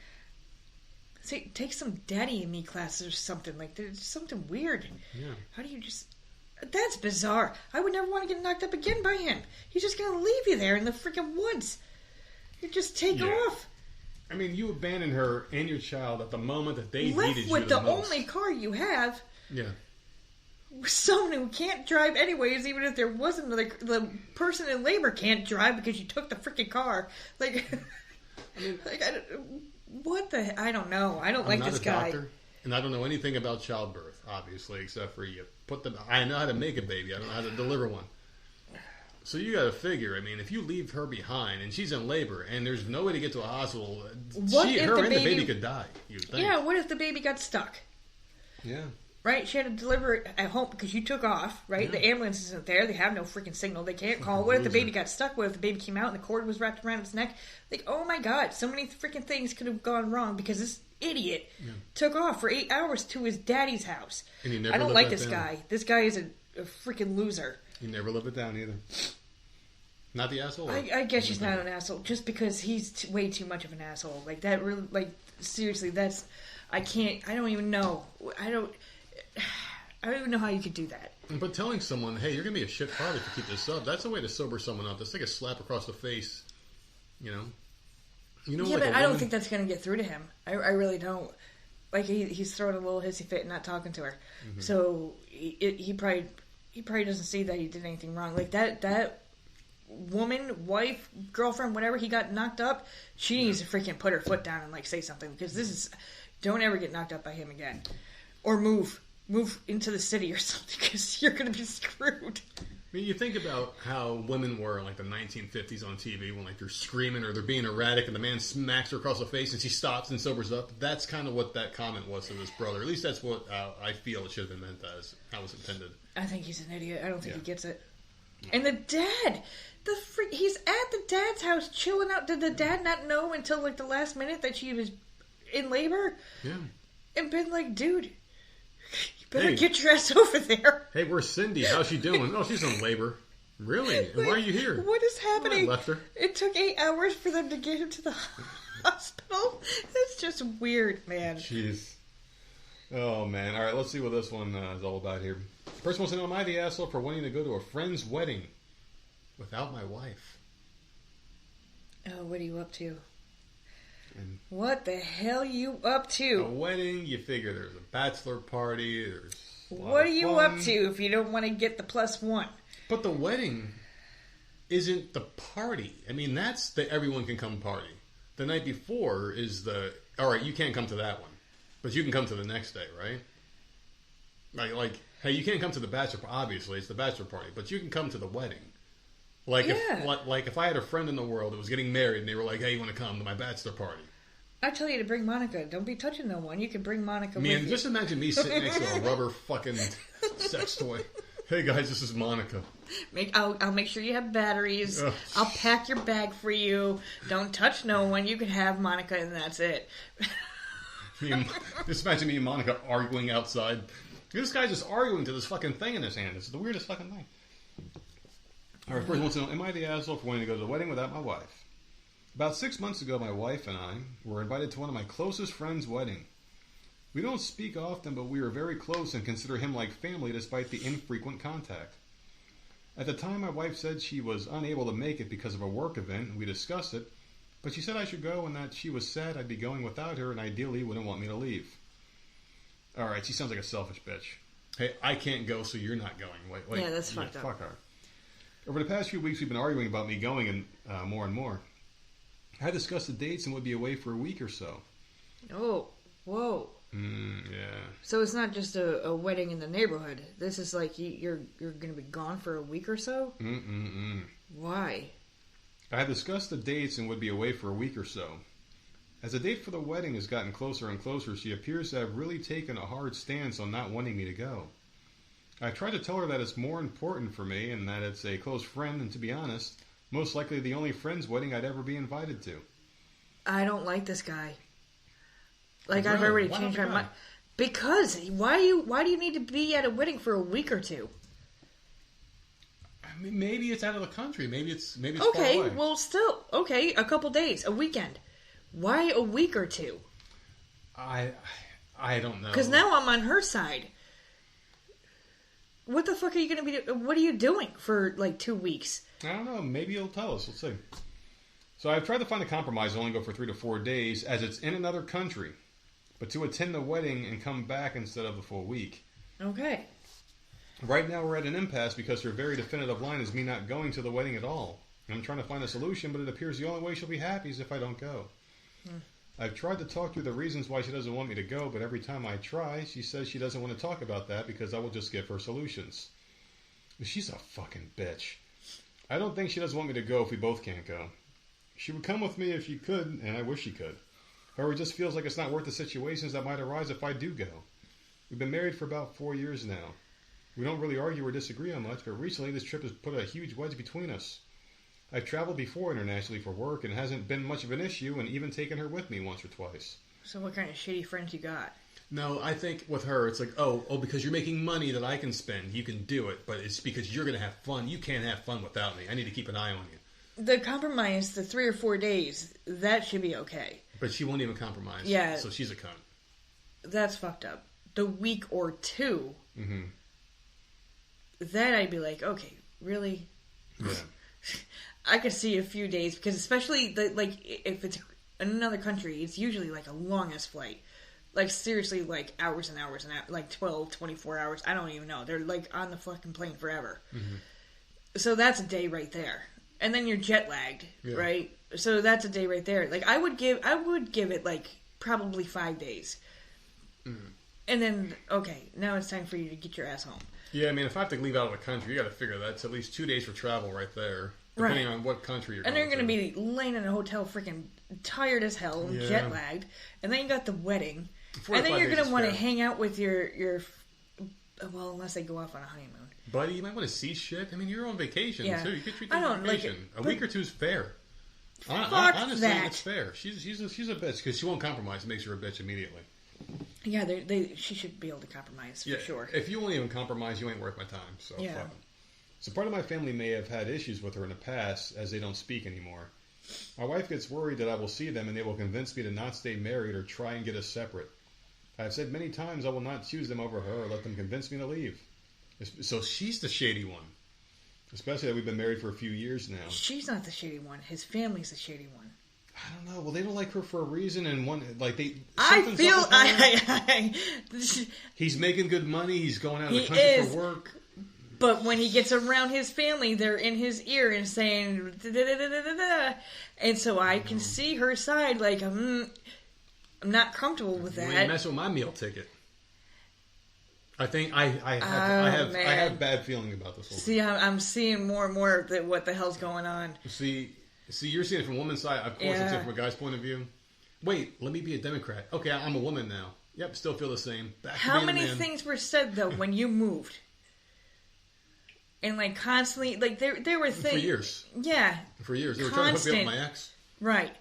Say, take some daddy and me classes or something. Like, there's something weird. Yeah. How do you just... That's bizarre. I would never want to get knocked up again by him. He's just going to leave you there in the freaking woods. You just take off. I mean, you abandoned her and your child at the moment that they Left needed you with the the most. only car you have. Yeah. Someone who can't drive anyways, even if there wasn't the person in labor can't drive because you took the freaking car. Like, I mean, like, what the? I don't know. I don't like this guy. I'm not a doctor, and I don't know anything about childbirth, obviously, except for you put them. I know how to make a baby. I don't know how to deliver one. So you got to figure. I mean, if you leave her behind and she's in labor and there's no way to get to a hospital, her and the baby could die. You would think. Yeah. What if the baby got stuck? Yeah. Right? She had to deliver it at home because you took off, right? Yeah. The ambulance isn't there. They have no freaking signal. They can't call. What if the baby got stuck? What if the baby came out and the cord was wrapped around its neck? Like, oh my God, so many freaking things could have gone wrong because this idiot took off for 8 hours to his daddy's house. And he never I don't lived like that this down. guy. This guy is a freaking loser. He never lived it down either. Not the asshole? I guess he's not an asshole just because he's way too much of an asshole. Like, that really, like, seriously, that's, I don't even know. I don't even know how you could do that. But telling someone, hey, you're going to be a shit father if you keep this up, that's a way to sober someone up. That's like a slap across the face, you know? You know, Yeah, like but I don't think that's going to get through to him. I really don't. Like, he's throwing a little hissy fit and not talking to her. Mm-hmm. So he probably doesn't see that he did anything wrong. Like, that woman, wife, girlfriend, whatever, he got knocked up, she needs to freaking put her foot down and, like, say something. Because don't ever get knocked up by him again. Or move into the city or something, because you're going to be screwed. I mean, you think about how women were in, like, the 1950s on TV when, like, they're screaming or they're being erratic and the man smacks her across the face and she stops and sobers up. That's kind of what that comment was to his brother. At least that's what I feel it should have been meant as, how it was intended. I think he's an idiot. I don't think he gets it. And the dad, he's at the dad's house chilling out. Did the dad not know until, like, the last minute that she was in labor? Yeah. And been like, dude, you better get your ass over there. Hey, where's Cindy? How's she doing? Oh, she's in labor. Really? And why are you here? What is happening? I left her. It took 8 hours for them to get him to the hospital. It's just weird, man. Jeez. Oh, man. All right, let's see what this one is all about here. Person wants to know, am I the asshole for wanting to go to a friend's wedding without my wife? Oh, what are you up to? What the hell are you up to? A wedding, you figure there's a bachelor party, there's what are you up to if you don't want to get the +1? But the wedding isn't the party. I mean, that's the everyone can come party. The night before is all right, you can't come to that one, but you can come to the next day, right? Like hey, you can't come to the bachelor party. Obviously, it's the bachelor party, but you can come to the wedding. Like, if I had a friend in the world that was getting married and they were like, hey, you want to come to my bachelor party? I tell you to bring Monica. Don't be touching no one. You can bring Monica with you. Just imagine me sitting next to a rubber fucking sex toy. Hey, guys, this is Monica. I'll make sure you have batteries. Ugh. I'll pack your bag for you. Don't touch no one. You can have Monica and that's it. Just imagine me and Monica arguing outside. This guy's just arguing to this fucking thing in his hand. It's the weirdest fucking thing. All right, first wants to know, am I the asshole for wanting to go to the wedding without my wife? About 6 months ago, my wife and I were invited to one of my closest friends' wedding. We don't speak often, but we are very close and consider him like family despite the infrequent contact. At the time, my wife said she was unable to make it because of a work event, and we discussed it, but she said I should go and that she was sad I'd be going without her and ideally wouldn't want me to leave. All right, she sounds like a selfish bitch. Hey, I can't go, so you're not going. Wait, yeah, that's fucked up. Fuck her. Over the past few weeks, we've been arguing about me going and more and more. I discussed the dates and would be away for a week or so. Oh, whoa. Yeah. So it's not just a wedding in the neighborhood. This is like you're going to be gone for a week or so? Why? I had discussed the dates and would be away for a week or so. As the date for the wedding has gotten closer and closer, she appears to have really taken a hard stance on not wanting me to go. I tried to tell her that it's more important for me and that it's a close friend and, to be honest, most likely the only friend's wedding I'd ever be invited to. I don't like this guy. Like, really? I've already changed my mind. Because why do you need to be at a wedding for a week or two? I mean, maybe it's out of the country. Maybe it's okay. Far away. Well, still okay. A couple days, a weekend. Why a week or two? I don't know. Because now I'm on her side. What the fuck are you going to be doing? What are you doing for like 2 weeks? I don't know. Maybe he'll tell us. Let's see. So I've tried to find a compromise and only go for 3 to 4 days as it's in another country. But to attend the wedding and come back instead of the full week. Okay. Right now we're at an impasse because her very definitive line is me not going to the wedding at all. I'm trying to find a solution, but it appears the only way she'll be happy is if I don't go. I've tried to talk through the reasons why she doesn't want me to go, but every time I try, she says she doesn't want to talk about that because I will just give her solutions. She's a fucking bitch. I don't think she doesn't want me to go if we both can't go. She would come with me if she could, and I wish she could. However, it just feels like it's not worth the situations that might arise if I do go. We've been married for about 4 years now. We don't really argue or disagree on much, but recently this trip has put a huge wedge between us. I've traveled before internationally for work and it hasn't been much of an issue, and even taken her with me once or twice. So what kind of shitty friends you got? No, I think with her, it's like, oh, because you're making money that I can spend, you can do it, but it's because you're going to have fun. You can't have fun without me. I need to keep an eye on you. The compromise, the 3 or 4 days, that should be okay. But she won't even compromise. Yeah. So she's a cunt. That's fucked up. The week or 2, Mm-hmm. then I'd be like, okay, really? Yeah. I could see a few days, because especially, if it's in another country, it's usually like a long-ass flight. Like, seriously, like, hours and hours and hours, like 12, 24 hours. I don't even know. They're, like, on the fucking plane forever. Mm-hmm. So that's a day right there. And then you're jet lagged, Yeah. right? So that's a day right there. Like, I would give it, like, probably 5 days. Mm-hmm. And then, okay, now it's time for you to get your ass home. Yeah, I mean, if I have to leave out of the country, you got to figure that's at least 2 days for travel right there. Depending on what country you're and going they're going to be laying in a hotel freaking tired as hell, Yeah. jet lagged. And then you got the wedding. 4 to And then 5 you're days going to is want to fair. hang out with your well, unless they go off on a honeymoon. Buddy, you might want to see shit. I mean, you're on vacation, Yeah. too. You could treat I them don't on like vacation. it, A but- week or two is fair. Fuck Honestly, that. it's fair. She's a bitch because she won't compromise. It makes her a bitch immediately. Yeah, she should be able to compromise, for sure. If you won't even compromise, you ain't worth my time. So, Yeah. fuck 'em. So part of my family may have had issues with her in the past as they don't speak anymore. My wife gets worried that I will see them and they will convince me to not stay married or try and get us separate. I have said many times I will not choose them over her or let them convince me to leave. So she's the shady one. Especially that we've been married for a few years now. She's not the shady one. His family's the shady one. I don't know. Well, they don't like her for a reason, and one like they. I feel something's up with her. He's making good money. He's going out of the He country is. for work. But when he gets around his family, they're in his ear and saying da-da-da-da-da-da. And so I can see her side, like, I'm not comfortable with You ain't that. messing with my meal ticket. I think I have bad feeling about this whole See, I'm seeing more and more of what the hell's going on. thing. See, you're seeing it from a woman's side. Of course, it's it from a guy's point of view. Wait, let me be a Democrat. Okay, I'm a woman now. Yep, still feel the same. Back to How being a many man. things were said, though, when you moved? And, like, constantly, like, there were things... For years. Yeah. For years. They were trying to hook me up with Constant. my ex. Right.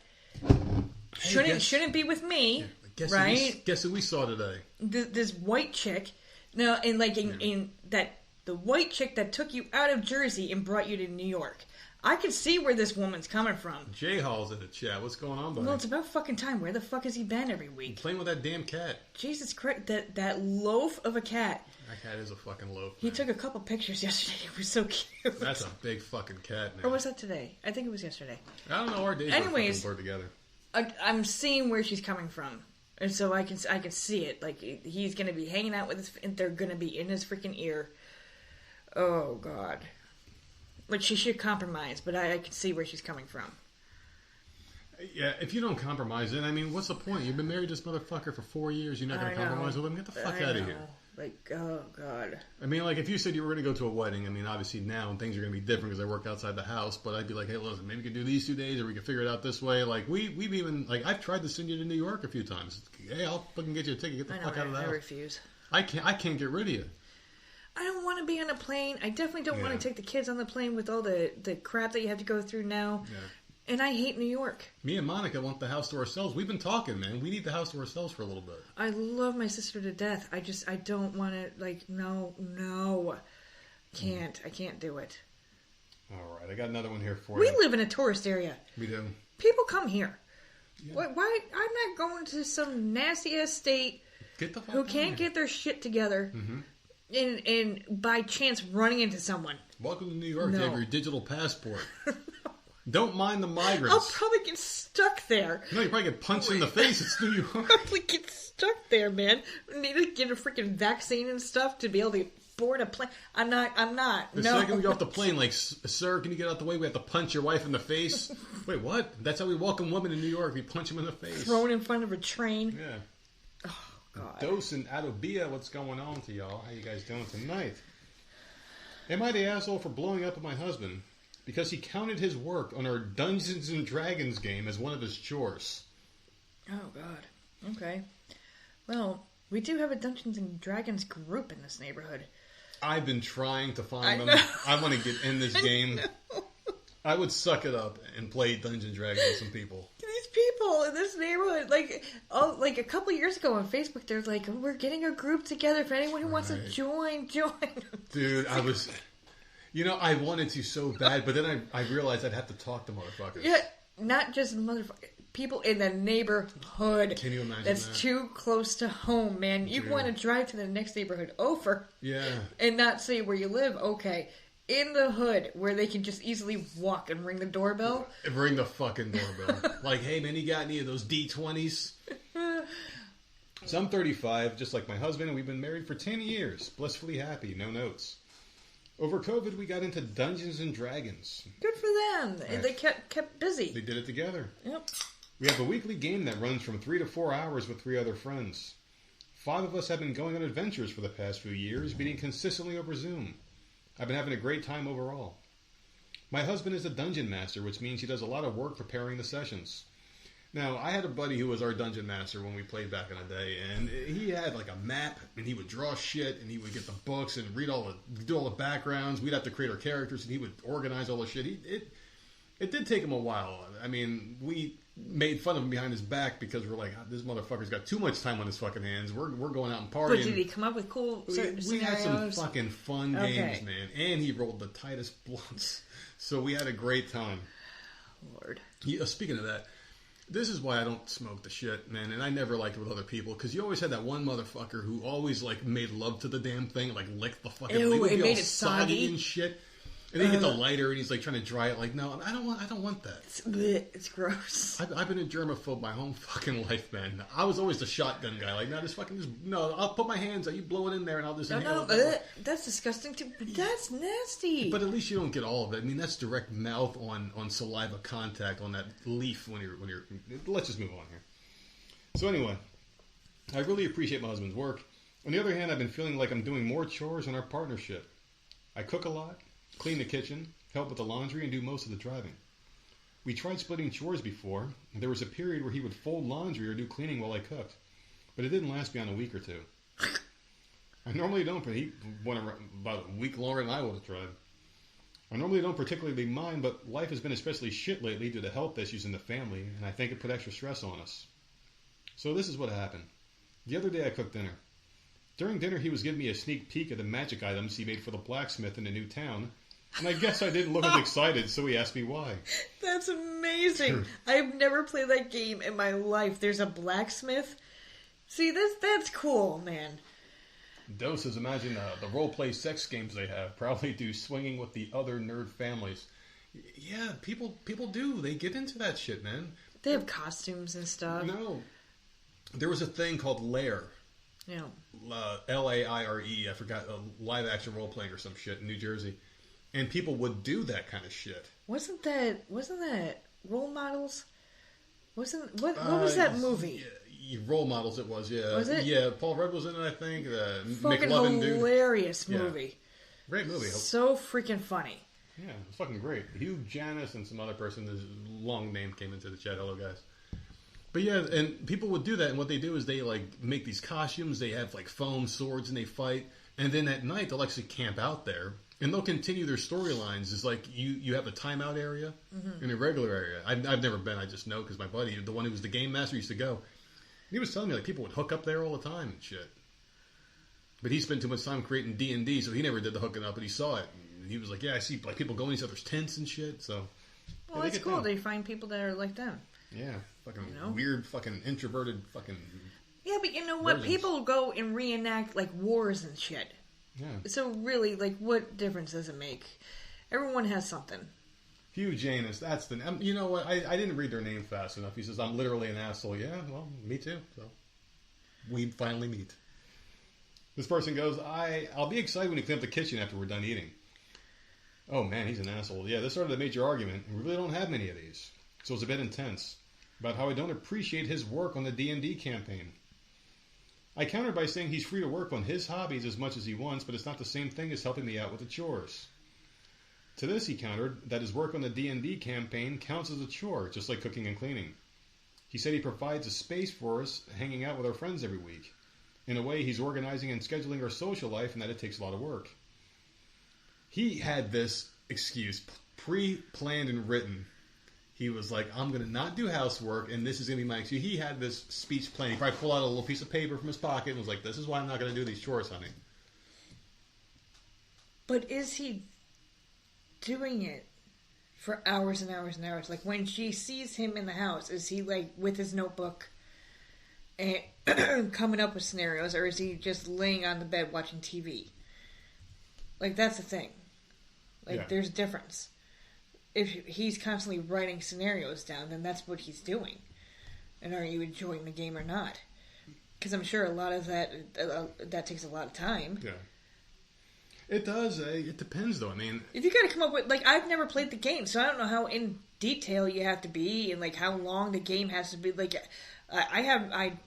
Hey, Shouldn't be with me, Guess right? Guess who we saw today? This white chick... No, and, like, in that... The white chick that took you out of Jersey and brought you to New York. I can see where this woman's coming from. Jay Hall's in the chat. What's going on, buddy? Well, it's about fucking time. Where the fuck has he been every week? Playing with that damn cat. Jesus Christ, that loaf of a cat. That cat is a fucking loaf. He man. took a couple pictures yesterday. It was so cute. That's a big fucking cat, man. Or was that today? I think it was yesterday. I don't know. Our days Anyways, are fucking blurred together. I'm seeing where she's coming from, and so I can see it. Like, he's gonna be hanging out with his, and they're gonna be in his freaking ear. Oh God. Like, she should compromise, but I can see where she's coming from. Yeah, if you don't compromise, then I mean, what's the point? You've been married to this motherfucker for 4 years. You're not going to compromise with him. Get the fuck out of here. Like, oh God. I mean, like if you said you were going to go to a wedding, I mean, obviously now things are going to be different because I work outside the house. But I'd be like, hey, listen, maybe we could do these 2 days, or we could figure it out this way. Like we've even like I've tried to send you to New York a few times. Hey, I'll fucking get you a ticket. Get the fuck out of the I house. refuse. I can't get rid of you. I don't want to be on a plane. I definitely don't want to take the kids on the plane with all the crap that you have to go through now. Yeah. And I hate New York. Me and Monica want the house to ourselves. We've been talking, man. We need the house to ourselves for a little bit. I love my sister to death. I don't want to, like, no. I can't do it. All right, I got another one here for We you. live in a tourist area. We do. People come here. Yeah. Why? I'm not going to some nasty ass state Get the fuck who out can't of here. get their shit together Mm-hmm. and by chance running into someone. Welcome to New York. No. You have your digital passport. Don't mind the migrants. I'll probably get stuck there. No, you probably get punched in the face. It's New York. I'll probably get stuck there, man. I need to get a freaking vaccine and stuff to be able to board a plane. I'm not. The No. second we get off the plane, like, sir, can you get out the way? We have to punch your wife in the face. Wait, what? That's how we welcome women in New York. We punch them in the face. Thrown in front of a train. Yeah. Oh, God. Dose and Adobia, what's going on to y'all? How you guys doing tonight? Am I the asshole for blowing up with my husband? because he counted his work on our Dungeons and Dragons game as one of his chores. Oh, God. Okay. Well, we do have a Dungeons and Dragons group in this neighborhood. I've been trying to find them. I want to get in this game. I would suck it up and play Dungeons and Dragons with some people. These people in this neighborhood, like a couple years ago on Facebook, they're like, we're getting a group together. If anyone who wants to join. Dude, I wanted to so bad, but then I realized I'd have to talk to motherfuckers. Yeah, not just motherfuckers. People in the neighborhood. Can you imagine that's that? too close to home, man. You want to drive to the next neighborhood over. Yeah. And not say where you live. Okay. In the hood, where they can just easily walk and ring the doorbell. Ring the fucking doorbell. Like, hey, man, you got any of those D20s? So I'm 35, just like my husband, and we've been married for 10 years. Blissfully happy, no notes. Over COVID, we got into Dungeons and Dragons. Good for them. Right. They kept busy. They did it together. Yep. We have a weekly game that runs from 3 to 4 hours with 3 other friends. 5 of us have been going on adventures for the past few years, meeting consistently over Zoom. I've been having a great time overall. My husband is a dungeon master, which means he does a lot of work preparing the sessions. Now, I had a buddy who was our dungeon master when we played back in the day, and he had like a map, and he would draw shit, and he would get the books and do all the backgrounds. We'd have to create our characters, and he would organize all the shit. It did take him a while. I mean, we made fun of him behind his back because we're like, this motherfucker's got too much time on his fucking hands. We're going out and partying. But did he come up with cool scenarios? We had some fucking fun games, man. And he rolled the tightest blunts. So we had a great time. Lord. Speaking of that, this is why I don't smoke the shit, man. And I never liked it with other people. Because you always had that one motherfucker who always, like, made love to the damn thing. Like, licked the fucking thing. Ew, it made all it soggy and shit. And then you get the lighter, and he's like trying to dry it. Like, no, I don't want that. It's gross. I've been a germaphobe my whole fucking life, man. I was always the shotgun guy. Like, no, I'll put my hands out. You blow it in there, and I'll just inhale it. That's disgusting too. That's nasty. But at least you don't get all of it. I mean, that's direct mouth on saliva contact on that leaf when you're. Let's just move on here. So anyway, I really appreciate my husband's work. On the other hand, I've been feeling like I'm doing more chores in our partnership. I cook a lot. Clean the kitchen, help with the laundry, and do most of the driving. We tried splitting chores before, and there was a period where he would fold laundry or do cleaning while I cooked. But it didn't last beyond a week or two. I normally don't, but he went about a week longer than I would have tried. I normally don't particularly mind, but life has been especially shit lately due to health issues in the family, and I think it put extra stress on us. So this is what happened. The other day I cooked dinner. During dinner he was giving me a sneak peek at the magic items he made for the blacksmith in the new town, and I guess I didn't look as excited, so he asked me why. That's amazing. I've never played that game in my life. There's a blacksmith. See, that's cool, man. Doses, imagine the role-play sex games they have. Probably do swinging with the other nerd families. Yeah, people do. They get into that shit, man. They have costumes and stuff. No. There was a thing called Lair. Yeah. Laire. I forgot. Live-action role-playing or some shit in New Jersey. And people would do that kind of shit. Wasn't that Role Models? What was that movie? Role Models it was, yeah. Was it? Yeah, Paul Rudd was in it, I think. Fucking McLovin hilarious dude. movie. Yeah. Great movie. So freaking funny. Yeah, it was fucking great. Hugh Janis and some other person, his long name came into the chat. Hello, guys. But yeah, and people would do that, and what they do is they like make these costumes, they have like foam swords, and they fight, and then at night they'll actually camp out there, and they'll continue their storylines. It's like you have a timeout area and a regular area. I've never been, I just know because my buddy, the one who was the game master, used to go. He was telling me like people would hook up there all the time and shit. But he spent too much time creating D&D, so he never did the hooking up, but he saw it. And he was like, yeah, I see like people go in each other's tents and shit, so... Well, that's cool. They find people that are like them. Yeah, fucking weird, fucking introverted, fucking... Yeah, but you know what? Versions. People go and reenact like wars and shit. Yeah. So really, like, what difference does it make? Everyone has something. Hugh Janus, that's the... you know what? I didn't read their name fast enough. He says, I'm literally an asshole. Yeah, well, me too. So, we finally meet. This person goes, I'll be excited when you clean up the kitchen after we're done eating. Oh, man, he's an asshole. Yeah, this started a major argument, and we really don't have many of these. So it's a bit intense. About how I don't appreciate his work on the D&D campaign. I countered by saying he's free to work on his hobbies as much as he wants, but it's not the same thing as helping me out with the chores. To this, he countered that his work on the D&D campaign counts as a chore, just like cooking and cleaning. He said he provides a space for us hanging out with our friends every week. In a way, he's organizing and scheduling our social life, and that it takes a lot of work. He had this excuse pre-planned and written. He was like, I'm going to not do housework, and this is going to be my excuse. He had this speech planned. He probably pulled out a little piece of paper from his pocket and was like, this is why I'm not going to do these chores, honey. But is he doing it for hours and hours and hours? Like, when she sees him in the house, is he, like, with his notebook and coming up with scenarios, or is he just laying on the bed watching TV? Like, that's the thing. Like, there's a difference. If he's constantly writing scenarios down, then that's what he's doing. And are you enjoying the game or not? Because I'm sure a lot of that takes a lot of time. Yeah. It does. It depends, though. I mean, if you got to come up with, like, I've never played the game, so I don't know how in detail you have to be and, like, how long the game has to be. Like, I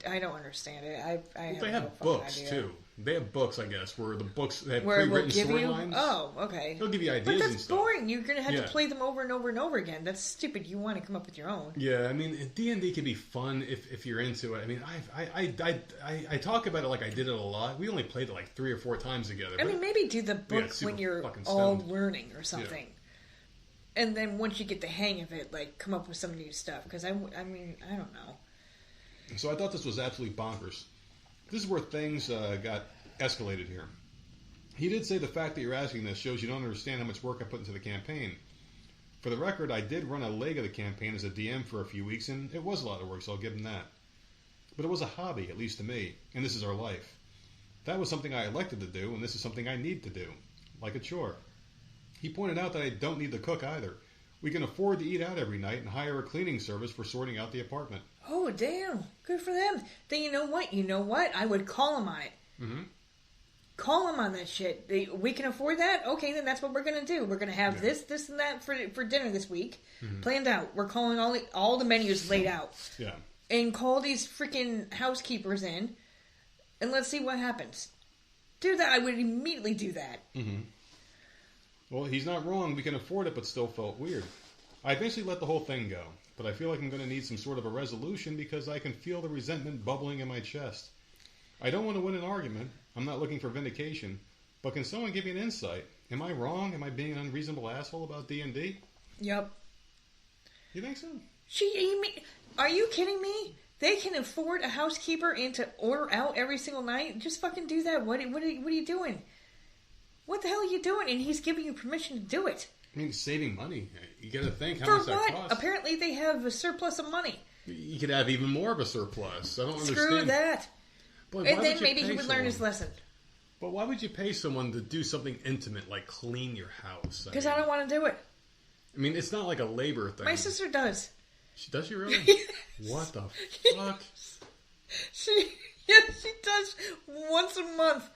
don't understand it. They have books too. They have books, I guess, where the books have where pre-written give storylines. Oh, okay. They'll give you ideas. But that's and stuff. boring. You're gonna have to play them over and over and over again. That's stupid. You want to come up with your own. Yeah, I mean, D&D can be fun if you're into it. I mean, I talk about it like I did it a lot. We only played it like 3 or 4 times together. I mean, maybe do the book when you're all learning or something. Yeah. And then once you get the hang of it, like, come up with some new stuff. Because I mean, I don't know. So I thought this was absolutely bonkers. This is where things got escalated here. He did say the fact that you're asking this shows you don't understand how much work I put into the campaign. For the record, I did run a leg of the campaign as a DM for a few weeks, and it was a lot of work, so I'll give him that. But it was a hobby, at least to me, and this is our life. That was something I elected to do, and this is something I need to do, like a chore. He pointed out that I don't need to cook either. We can afford to eat out every night and hire a cleaning service for sorting out the apartment. Oh, damn. Good for them. Then you know what? I would call them on it. Mm-hmm. Call them on that shit. We can afford that? Okay, then that's what we're going to do. We're going to have this, and that for dinner this week. Mm-hmm. Planned out. We're calling all the menus laid out. Yeah. And call these freaking housekeepers in, and let's see what happens. Do that. I would immediately do that. Mm-hmm. Well, he's not wrong. We can afford it, but still felt weird. I eventually let the whole thing go, but I feel like I'm going to need some sort of a resolution because I can feel the resentment bubbling in my chest. I don't want to win an argument. I'm not looking for vindication, but can someone give me an insight? Am I wrong? Am I being an unreasonable asshole about D&D? Yep. You think so? Are you kidding me? They can afford a housekeeper and to order out every single night? Just fucking do that. What are you doing? What the hell are you doing? And he's giving you permission to do it. I mean, saving money. You got to think how For much that what? costs. Apparently they have a surplus of money. You could have even more of a surplus. I don't understand. Screw that. Boy, and then maybe he would learn his lesson. But why would you pay someone to do something intimate like clean your house? Because I don't want to do it. I mean, it's not like a labor thing. My sister does. Does she really? What the fuck? She does once a month.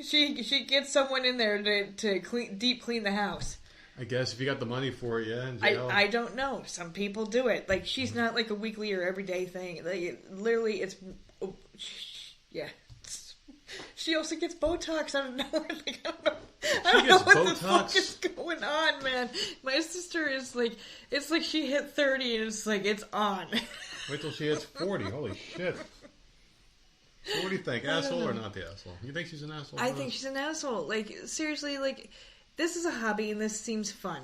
She gets someone in there to deep clean the house. I guess if you got the money for it, yeah. I don't know. Some people do it. Like, she's not like a weekly or everyday thing. Like, literally, it's... Yeah. She also gets Botox out of nowhere. Like, I don't know what the fuck is going on, man. My sister is like... It's like she hit 30 and it's like, it's on. Wait till she hits 40. Holy shit. So what do you think? Asshole or not the asshole? You think she's an asshole? I think she's an asshole. Like, seriously, like... This is a hobby and this seems fun.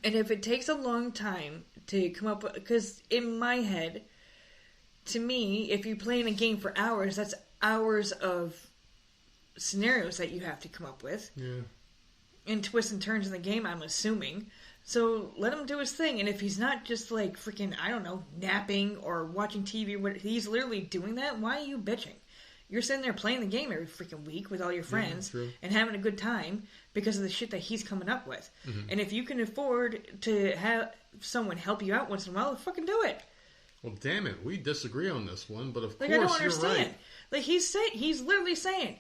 And if it takes a long time to come up with... Because in my head, to me, if you're playing a game for hours, that's hours of scenarios that you have to come up with. Yeah. And twists and turns in the game, I'm assuming. So let him do his thing. And if he's not just like freaking, I don't know, napping or watching TV, he's literally doing that, why are you bitching? You're sitting there playing the game every freaking week with all your friends and having a good time because of the shit that he's coming up with. Mm-hmm. And if you can afford to have someone help you out once in a while, fucking do it. Well, damn it. We disagree on this one, but of course I don't you're understand. right. Like, he's literally saying,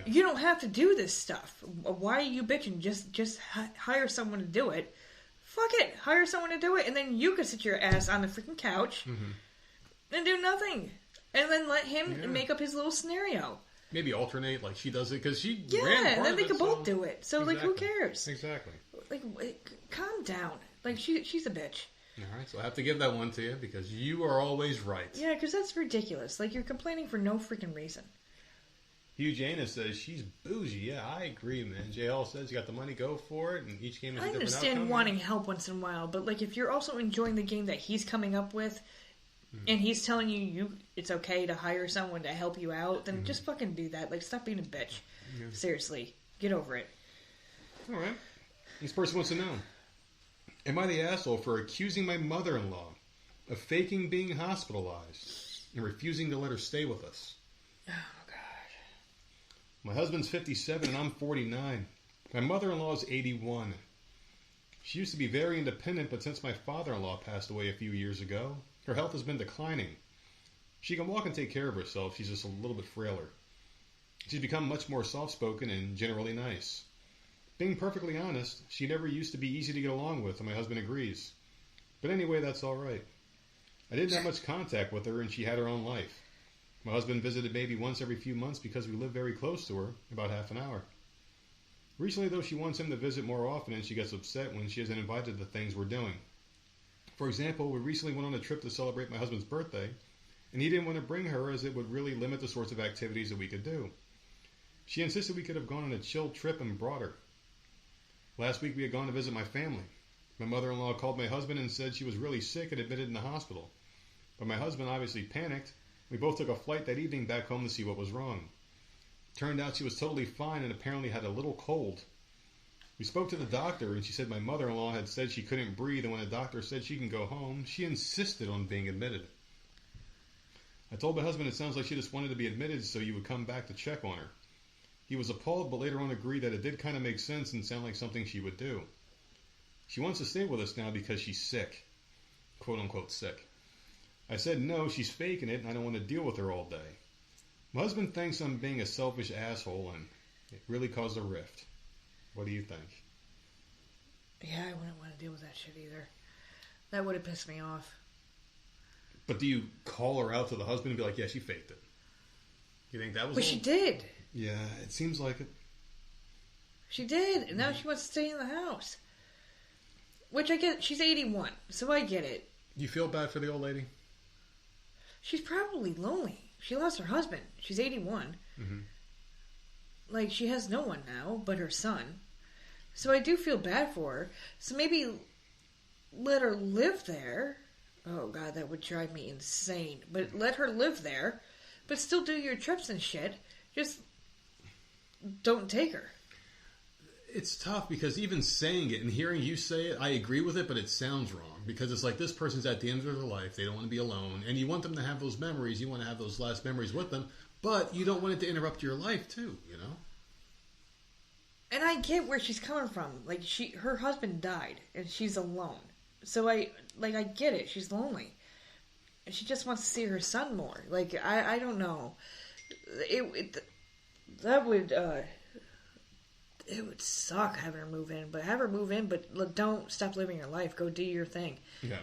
you don't have to do this stuff. Why are you bitching? Just hire someone to do it. Fuck it. Hire someone to do it, and then you can sit your ass on the freaking couch and do nothing. And then let him make up his little scenario. maybe alternate, like she does it because she Yeah, ran part and then of they it, could both so- do it. So like, who cares? Exactly. Like, calm down. Like she's a bitch. All right, so I have to give that one to you because you are always right. Yeah, because that's ridiculous. Like, you're complaining for no freaking reason. Hugh Janus says she's bougie. Yeah, I agree, man. JL says you got the money, go for it, and each game is a I different understand outcome. wanting help once in a while, but like if you're also enjoying the game that he's coming up with, and he's telling you it's okay to hire someone to help you out, then just fucking do that. Like, stop being a bitch. Yeah. Seriously, get over it. All right. This person wants to know: am I the asshole for accusing my mother-in-law of faking being hospitalized and refusing to let her stay with us? Oh God. My husband's 57 and I'm 49. My mother-in-law is 81. She used to be very independent, but since my father-in-law passed away a few years ago, her health has been declining. She can walk and take care of herself. She's just a little bit frailer. She's become much more soft-spoken and generally nice. Being perfectly honest, she never used to be easy to get along with, and my husband agrees. But anyway, that's all right. I didn't have much contact with her, and she had her own life. My husband visited maybe once every few months because we live very close to her, about half an hour. Recently, though, she wants him to visit more often, and she gets upset when she isn't invited to things we're doing. For example, we recently went on a trip to celebrate my husband's birthday, and he didn't want to bring her as it would really limit the sorts of activities that we could do. She insisted we could have gone on a chill trip and brought her. Last week we had gone to visit my family. My mother-in-law called my husband and said she was really sick and admitted in the hospital. But my husband obviously panicked. We both took a flight that evening back home to see what was wrong. Turned out she was totally fine and apparently had a little cold. We spoke to the doctor and she said my mother-in-law had said she couldn't breathe, and when the doctor said she can go home, she insisted on being admitted. I told my husband it sounds like she just wanted to be admitted so you would come back to check on her. He was appalled, but later on agreed that it did kind of make sense and sound like something she would do. She wants to stay with us now because she's sick. Quote unquote sick. I said no, she's faking it and I don't want to deal with her all day. My husband thinks I'm being a selfish asshole and it really caused a rift. What do you think? Yeah, I wouldn't want to deal with that shit either. That would have pissed me off. But do you call her out to the husband and be like, yeah, she faked it? You think that was But she did. Yeah, it seems like it. She did, and now she wants to stay in the house. Which I get. She's 81, so I get it. Do you feel bad for the old lady? She's probably lonely. She lost her husband. She's 81. Mm-hmm. Like, she has no one now but her son. So I do feel bad for her. So maybe let her live there. Oh, God, that would drive me insane. But let her live there, but still do your trips and shit. Just don't take her. It's tough because even saying it and hearing you say it, I agree with it, but it sounds wrong. Because it's like this person's at the end of their life. They don't want to be alone. And you want them to have those memories. You want to have those last memories with them. But you don't want it to interrupt your life, too, you know? And I get where she's coming from. Like, her husband died, and she's alone. So I get it. She's lonely. And she just wants to see her son more. Like, I don't know. That would, it would suck having her move in. But have her move in, but look, don't stop living your life. Go do your thing. Yeah.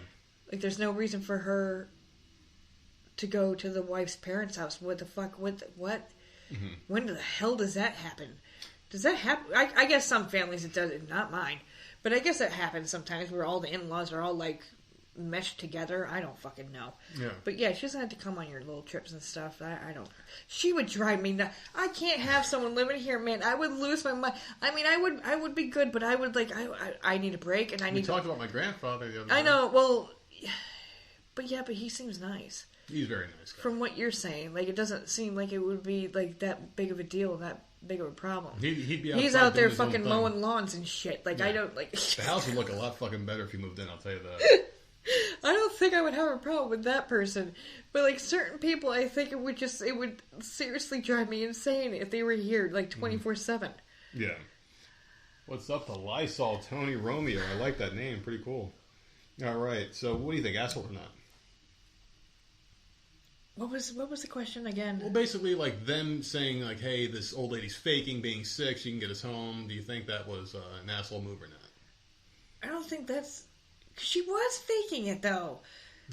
Like, there's no reason for her to go to the wife's parents' house. What the fuck? What? Mm-hmm. When the hell does that happen? Does that happen? I guess some families it does, not mine. But I guess that happens sometimes where all the in-laws are all, like, meshed together. I don't fucking know. Yeah. But yeah, she doesn't have to come on your little trips and stuff. I don't. She would drive me nuts. I can't have someone living here, man. I would lose my mind. I mean, I would be good, but I would, like, I need a break, and I need. We talked about my grandfather the other day. I know. Well, but he seems nice. He's a very nice guy. From what you're saying, like, it doesn't seem like it would be like that big of a deal, that big of a problem. He'd be He's outside out there doing his own fucking thing. mowing lawns and shit. Like, Yeah. I don't like. The house would look a lot fucking better if he moved in, I'll tell you that. I don't think I would have a problem with that person, but like certain people, I think it would seriously drive me insane if they were here like 24/7. Yeah. What's up to Lysol Tony Romeo? I like that name. Pretty cool. All right. So, what do you think? Asshole or not? What was the question again? Well, basically, like them saying, like, "Hey, this old lady's faking being sick. She can get us home." Do you think that was an asshole move or not? I don't think that's. She was faking it though.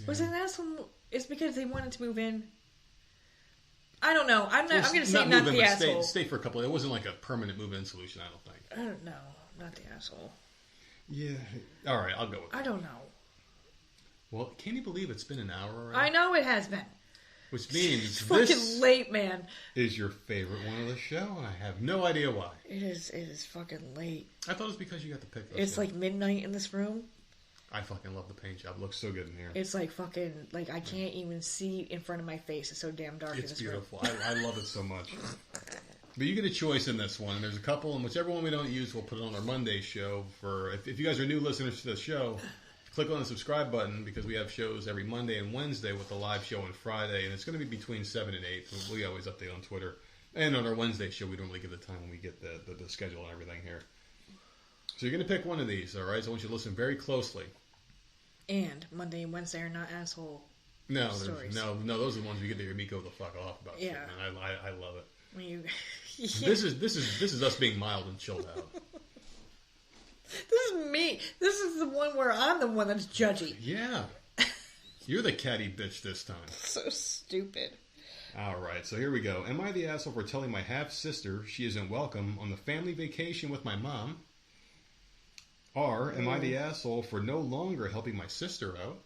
Yeah. Was it an asshole? It's because they wanted to move in. I don't know. I'm going to say not the asshole. Stay for a couple. It wasn't like a permanent move-in solution, I don't think. I don't know. Not the asshole. Yeah. All right, I'll go with that. I don't know. Well, can you believe it's been an hour already? I know it has been. Which means it's fucking late, man. Is your favorite one of the show, and I have no idea why. It is fucking late. I thought it was because you got to pick those. It's like midnight in this room. I fucking love the paint job. It looks so good in here. It's like fucking, like I can't even see in front of my face. It's so damn dark in this beautiful. room. I love it so much. But you get a choice in this one. There's a couple, and whichever one we don't use, we'll put it on our Monday show. If you guys are new listeners to the show, click on the subscribe button because we have shows every Monday and Wednesday with the live show on Friday, and it's going to be between 7 and 8. We always update on Twitter. And on our Wednesday show, we don't really give the time when we get the schedule and everything here. So you're going to pick one of these, all right? So I want you to listen very closely. And Monday and Wednesday are not asshole stories. No, those are the ones you get to hear me go the fuck off about. Yeah. Shit, man. I love it. When you, yeah. This is us being mild and chilled out. This is me. This is the one where I'm the one that's judgy. Yeah. You're the catty bitch this time. So stupid. Alright, so here we go. Am I the asshole for telling my half-sister she isn't welcome on the family vacation with my mom? Or am I the asshole for no longer helping my sister out?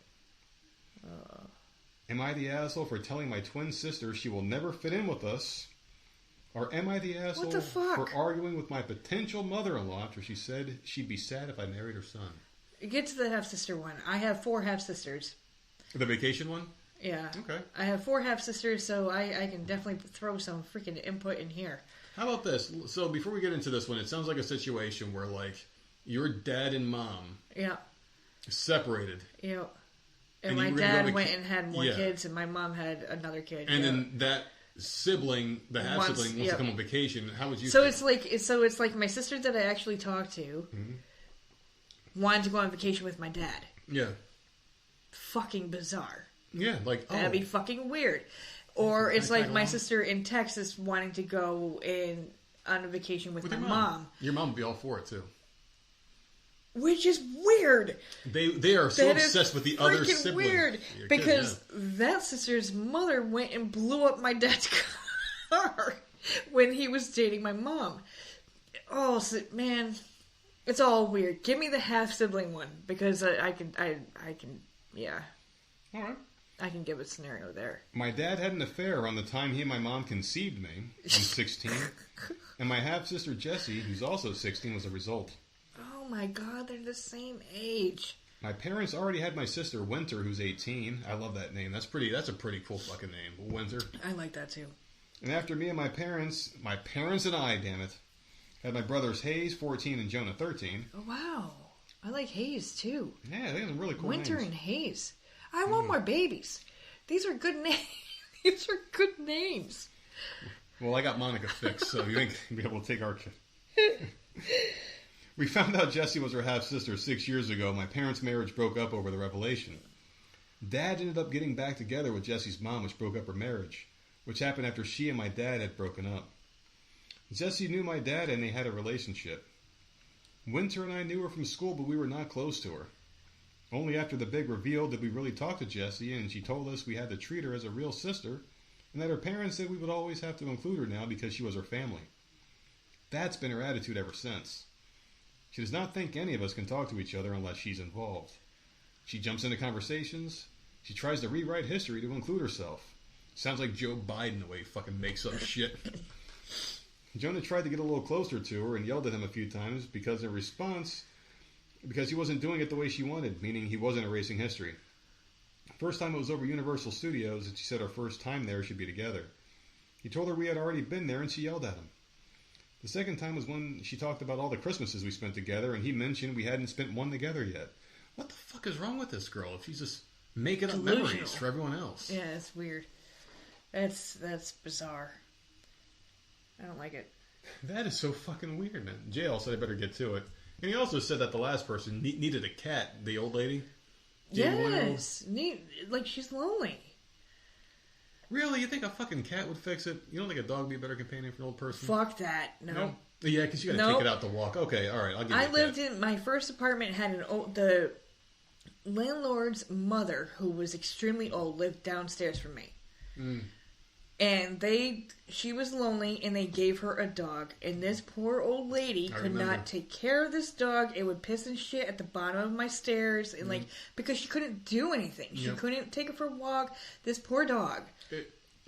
Am I the asshole for telling my twin sister she will never fit in with us? Or am I the asshole for arguing with my potential mother-in-law after she said she'd be sad if I married her son? Get to the half-sister one. I have 4 half-sisters. The vacation one? Yeah. Okay. I have 4 half-sisters, so I can definitely throw some freaking input in here. How about this? So before we get into this one, it sounds like a situation where, like, your dad and mom separated. Yeah. And my dad went and had more kids, and my mom had another kid. And then that sibling, the half sibling, wants to come on vacation. How would you? So feel? It's like my sister that I actually talked to wanted to go on vacation with my dad. Yeah. Fucking bizarre. Yeah, like that'd be fucking weird. Or it's like my sister in Texas wanting to go on a vacation with my mom. Your mom would be all for it too. Which is weird. They are so obsessed with the other sibling. Weird because that sister's mother went and blew up my dad's car when he was dating my mom. Oh man, it's all weird. Give me the half sibling one because I can yeah. All right. I can give a scenario there. My dad had an affair around the time he and my mom conceived me. I'm 16, and my half sister Jessie, who's also 16, was a result. Oh my God, they're the same age. My parents already had my sister Winter, who's 18. I love that name. That's a pretty cool fucking name, Winter. I like that too. And after me and my parents and I, damn it, had my brothers Hayes, 14, and Jonah, 13. Oh wow, I like Hayes too. Yeah, they have really cool Winter names. and Hayes. I want more babies. These are good names. These are good names. Well, I got Monica fixed, so you ain't gonna be able to take our kid. We found out Jessie was her half-sister 6 years ago. My parents' marriage broke up over the revelation. Dad ended up getting back together with Jessie's mom, which broke up her marriage, which happened after she and my dad had broken up. Jessie knew my dad and they had a relationship. Winter and I knew her from school, but we were not close to her. Only after the big reveal did we really talk to Jessie, and she told us we had to treat her as a real sister, and that her parents said we would always have to include her now because she was her family. That's been her attitude ever since. She does not think any of us can talk to each other unless she's involved. She jumps into conversations. She tries to rewrite history to include herself. Sounds like Joe Biden the way he fucking makes up shit. Jonah tried to get a little closer to her and yelled at him a few times because in response, because he wasn't doing it the way she wanted, meaning he wasn't erasing history. First time it was over Universal Studios, and she said our first time there should be together. He told her we had already been there, and she yelled at him. The second time was when she talked about all the Christmases we spent together, and he mentioned we hadn't spent one together yet. What the fuck is wrong with this girl if she's just making up memories for everyone else? Yeah, it's weird. That's bizarre. I don't like it. That is so fucking weird, man. JL said I better get to it. And he also said that the last person needed a cat, the old lady. Yes. Like, she's lonely. Really? You think a fucking cat would fix it? You don't think a dog would be a better companion for an old person? Fuck that. No. Yeah, because you gotta take it out to walk. Okay, alright, I'll give you I lived in, my first apartment had the landlord's mother, who was extremely old, lived downstairs from me. And she was lonely, and they gave her a dog. And this poor old lady could not take care of this dog. It would piss and shit at the bottom of my stairs, and because she couldn't do anything. She couldn't take her for a walk. This poor dog.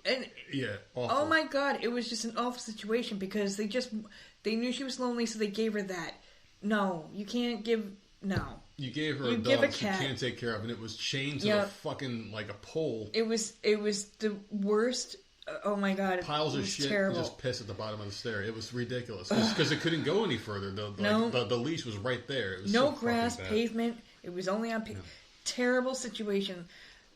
Awful. Oh my God, it was just an awful situation because they knew she was lonely, so they gave her that. No, you can't give. No. You gave her a dog she can't take care of, and it was chained to the fucking, like a pole. It was the worst. Oh my God! Piles of shit, terrible. Just piss at the bottom of the stair. It was ridiculous because it couldn't go any further. The leash was right there. It was no grass, pavement. It was only on terrible situation.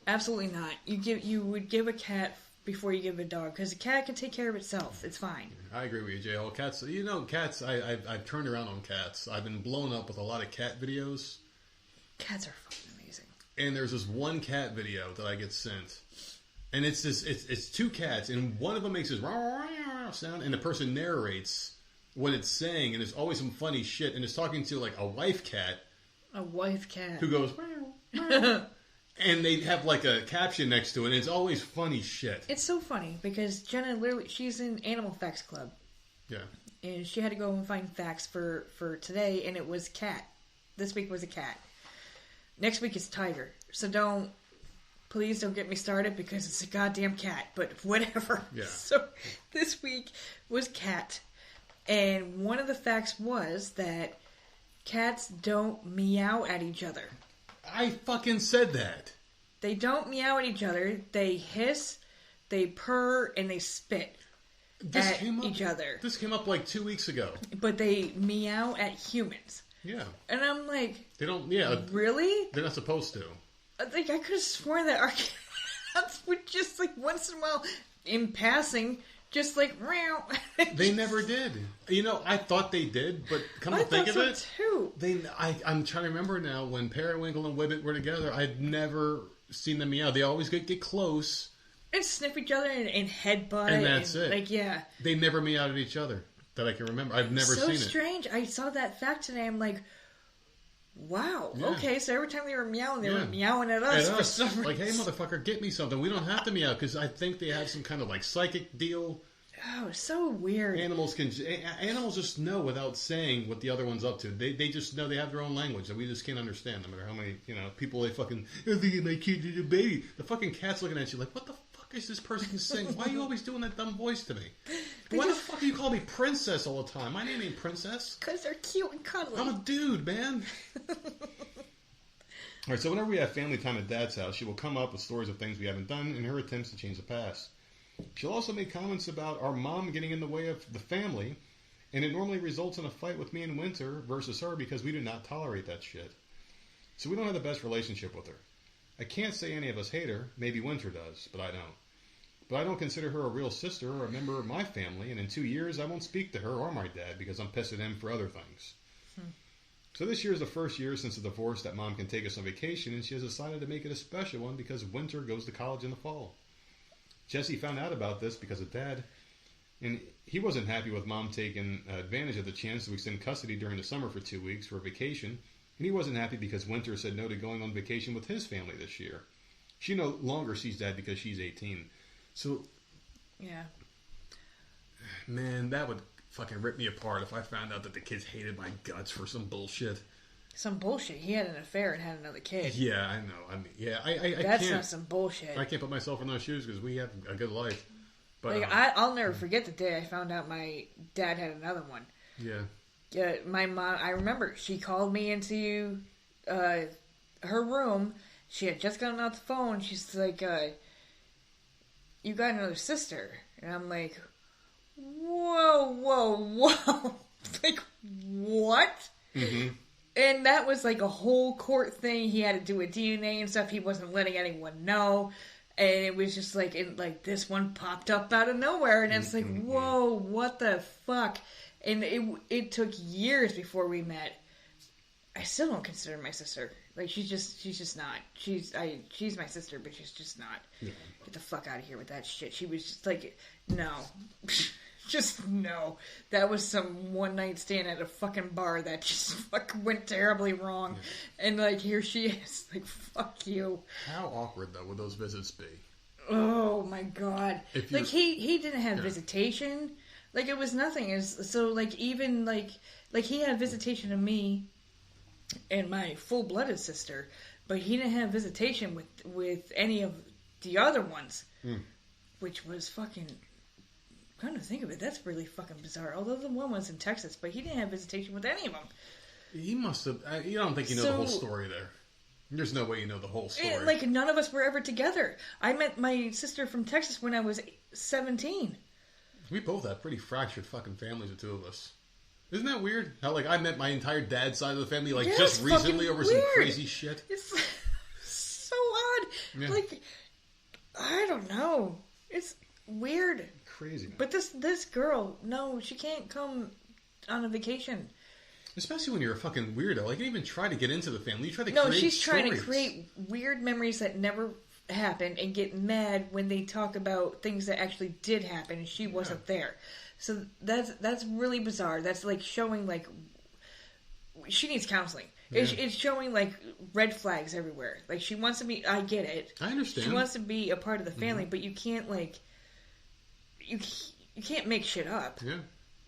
Absolutely not. You would give a cat before you give a dog because a cat can take care of itself. It's fine. I agree with you, J.L. Cats. Cats. I've turned around on cats. I've been blown up with a lot of cat videos. Cats are fucking amazing. And there's this one cat video that I get sent. And it's two cats, and one of them makes this sound, and the person narrates what it's saying, and there's always some funny shit, and it's talking to like a wife cat. A wife cat. Who goes, and they have like a caption next to it, and it's always funny shit. It's so funny, because Jenna literally, she's in Animal Facts Club. Yeah. And she had to go and find facts for today, and it was cat. This week was a cat. Next week is tiger. So please don't get me started because it's a goddamn cat, but whatever. Yeah. So this week was cat. And one of the facts was that cats don't meow at each other. I fucking said that. They don't meow at each other. They hiss, they purr, and they spit at each other. This came up like 2 weeks ago. But they meow at humans. Yeah. And I'm like... They don't... Yeah. Really? They're not supposed to. Like, I could have sworn that our cats would just, like, once in a while, in passing, just like, meow. They never did. I thought they did, but come to think of it... I thought so, too. I'm trying to remember now, when Periwinkle and Wibbit were together, I'd never seen them meow. They always get close. And sniff each other and headbutt. And that's it. Like, yeah. They never meowed at each other, that I can remember. I've never seen it. So strange. I saw that fact today, I'm like... Wow. Yeah. Okay, so every time they were meowing, they were meowing at us for some reason. Like, hey, motherfucker, get me something. We don't have to meow, because I think they have some kind of, like, psychic deal. Oh, so weird. Animals just know without saying what the other one's up to. They just know. They have their own language that we just can't understand, no matter how many, people they fucking, I think my kid is a baby. The fucking cat's looking at you like, what the fuck is this person saying? Why are you always doing that dumb voice to me? Why the fuck do you call me princess all the time? My name ain't princess. Because they're cute and cuddly. I'm a dude, man. Alright, so whenever we have family time at Dad's house, she will come up with stories of things we haven't done in her attempts to change the past. She'll also make comments about our mom getting in the way of the family, and it normally results in a fight with me and Winter versus her because we do not tolerate that shit. So we don't have the best relationship with her. I can't say any of us hate her. Maybe Winter does, but I don't. But I don't consider her a real sister or a member of my family, and in 2 years I won't speak to her or my dad because I'm pissed at him for other things. So this year is the first year since the divorce that Mom can take us on vacation, and she has decided to make it a special one because Winter goes to college in the fall. Jesse found out about this because of Dad, and he wasn't happy with Mom taking advantage of the chance to extend custody during the summer for 2 weeks for a vacation, and he wasn't happy because Winter said no to going on vacation with his family this year. She no longer sees Dad because she's 18. So, yeah. Man, that would fucking rip me apart if I found out that the kids hated my guts for some bullshit. Some bullshit. He had an affair and had another kid. Yeah, I know. I mean, yeah, I That's can't, not some bullshit. I can't put myself in those shoes because we have a good life. But I'll never forget the day I found out my dad had another one. Yeah. Yeah, my mom. I remember she called me into her room. She had just gotten off the phone. She's like, "You got another sister," and I'm like, Whoa. Like, what? Mm-hmm. And that was like a whole court thing. He had to do a DNA and stuff. He wasn't letting anyone know. And it was just like, this one popped up out of nowhere. And it's like, whoa, what the fuck? And it took years before we met. I still don't consider my sister. Like, she's just not. She's my sister, but she's just not. Yeah. Get the fuck out of here with that shit. She was just like, no. Just no. That was some one night stand at a fucking bar that just fucking went terribly wrong. Yeah. And like, here she is. Like, fuck you. How awkward, though, would those visits be? Oh my god! Like he didn't have Yeah. visitation. Like it was nothing. So like even like he had visitation of me and my full-blooded sister, but he didn't have visitation with any of the other ones, which was fucking. Come to think of it, that's really fucking bizarre. Although the one was in Texas, but he didn't have visitation with any of them. He must have. You don't think you know the whole story there. There's no way you know the whole story. Like none of us were ever together. I met my sister from Texas when I was 17. We both have pretty fractured fucking families, the two of us. Isn't that weird? How like I met my entire dad's side of the family like just recently over some crazy shit. It's so odd. Yeah. Like I don't know. It's weird. Crazy, man. But this girl, no, she can't come on a vacation. Especially when you're a fucking weirdo. Like, you even try to get into the family. You try to No, create she's trying stories. to create weird memories that never happened and get mad when they talk about things that actually did happen and she wasn't there. So that's really bizarre. That's like showing like she needs counseling. Yeah. It's showing like red flags everywhere. Like she wants to be. I get it. I understand. She wants to be a part of the family, but you can't like you can't make shit up. Yeah.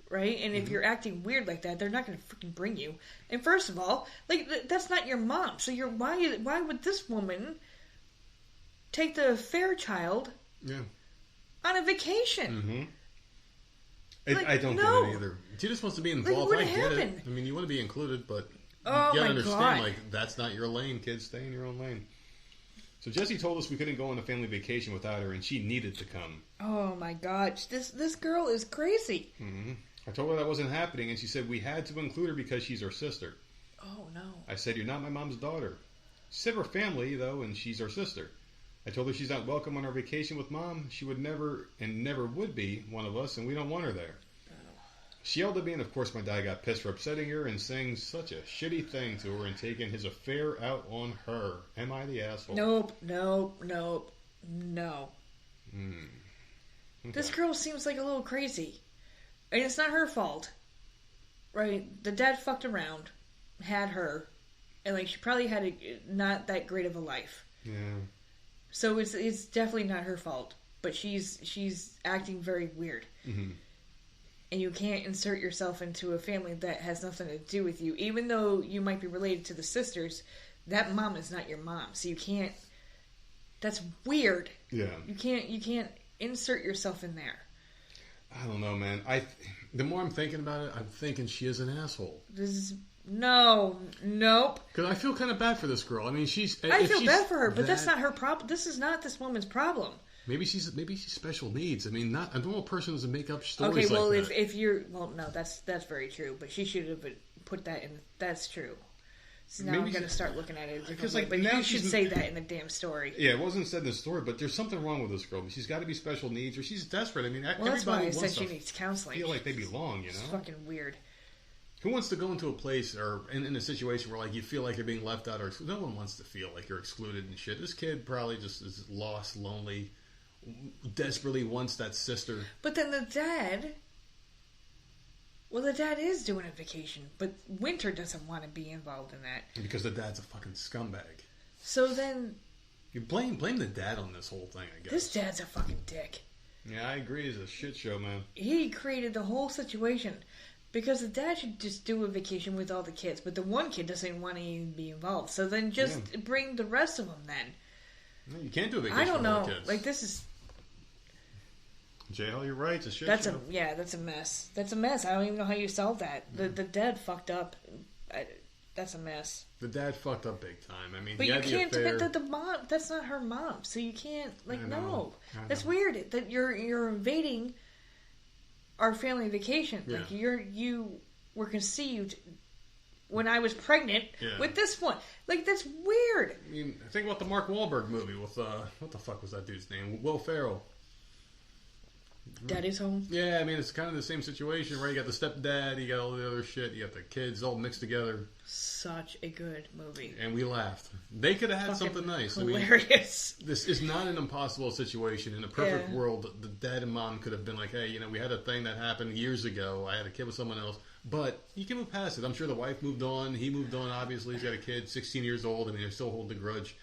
Right? And if you're acting weird like that, they're not going to freaking bring you. And first of all, like that's not your mom. So why would this woman take the Fairchild on a vacation? Like, I don't get it either. She just wants to be involved. Like, I what get happened? it. I mean, you want to be included, but Oh, you gotta my understand, God. like, that's not your lane, kids. Stay in your own lane. So Jessie told us we couldn't go on a family vacation without her, and she needed to come. Oh my gosh, this girl is crazy. I told her that wasn't happening, and she said we had to include her because she's our sister. Oh no. I said, you're not my mom's daughter. She said we're family, though, and she's our sister. I told her she's not welcome on our vacation with Mom. She would never and never would be one of us, and we don't want her there. She yelled at me, and of course my dad got pissed for upsetting her and saying such a shitty thing to her and taking his affair out on her. Am I the asshole? Nope. No. Okay. This girl seems like a little crazy. And it's not her fault. Right? The dad fucked around, had her, and like she probably had not that great of a life. Yeah. So it's definitely not her fault. But she's acting very weird. And you can't insert yourself into a family that has nothing to do with you. Even though you might be related to the sisters, that mom is not your mom. So you can't... That's weird. Yeah. You can't insert yourself in there. I don't know, man. The more I'm thinking about it, I'm thinking she is an asshole. This is... No. Nope. Because I feel kind of bad for this girl. I mean, I feel bad for her, but that's not her problem. This is not this woman's problem. Maybe she's special needs. I mean, not a normal person doesn't make up stories Okay, well, like that. if you're... Well, no, that's very true. But she should have put that in... That's true. So now Maybe I'm going to start looking at it. Because, Like, but now you should she's- say that in the damn story. Yeah, it wasn't said in the story, but there's something wrong with this girl. She's got to be special needs, or she's desperate. I mean, Well, that's why everybody I said wants she to needs counseling. feel like they belong, you It's know? fucking weird. Who wants to go into a place or in a situation where like you feel like you're being left out, or no one wants to feel like you're excluded and shit. This kid probably just is lost, lonely, desperately wants that sister. But then the dad... Well, the dad is doing a vacation, but Winter doesn't want to be involved in that. Because the dad's a fucking scumbag. So then... You blame the dad on this whole thing, I guess. This dad's a fucking dick. Yeah, I agree. It's a shit show, man. He created the whole situation. Because the dad should just do a vacation with all the kids, but the one kid doesn't want to even be involved. So then just bring the rest of them then. No, you can't do a vacation I don't with all know. the kids. Like, this is... JL, you're right. It's a shit That's show. that's a mess. That's a mess. I don't even know how you solve that. The dad fucked up. That's a mess. The dad fucked up big time. I mean, But he you had the can't. affair. But the mom. That's not her mom. So you can't. Like, I know. no. I That's know. weird. That you're invading our family vacation. Yeah. Like you were conceived when I was pregnant with this one. Like, that's weird. I mean, think about the Mark Wahlberg movie with what the fuck was that dude's name? Will Ferrell. Daddy's home. Yeah, I mean, it's kind of the same situation, right? You got the stepdad, you got all the other shit, you got the kids all mixed together, Such a good movie. and we laughed. They could have had something nice. Hilarious. I mean, this is not an impossible situation. In a perfect world, the dad and mom could have been like, hey, you know, we had a thing that happened years ago. I had a kid with someone else. But you can move past it. I'm sure the wife moved on. He moved on, obviously. He's got a kid, 16 years old. I mean, they still hold the grudge.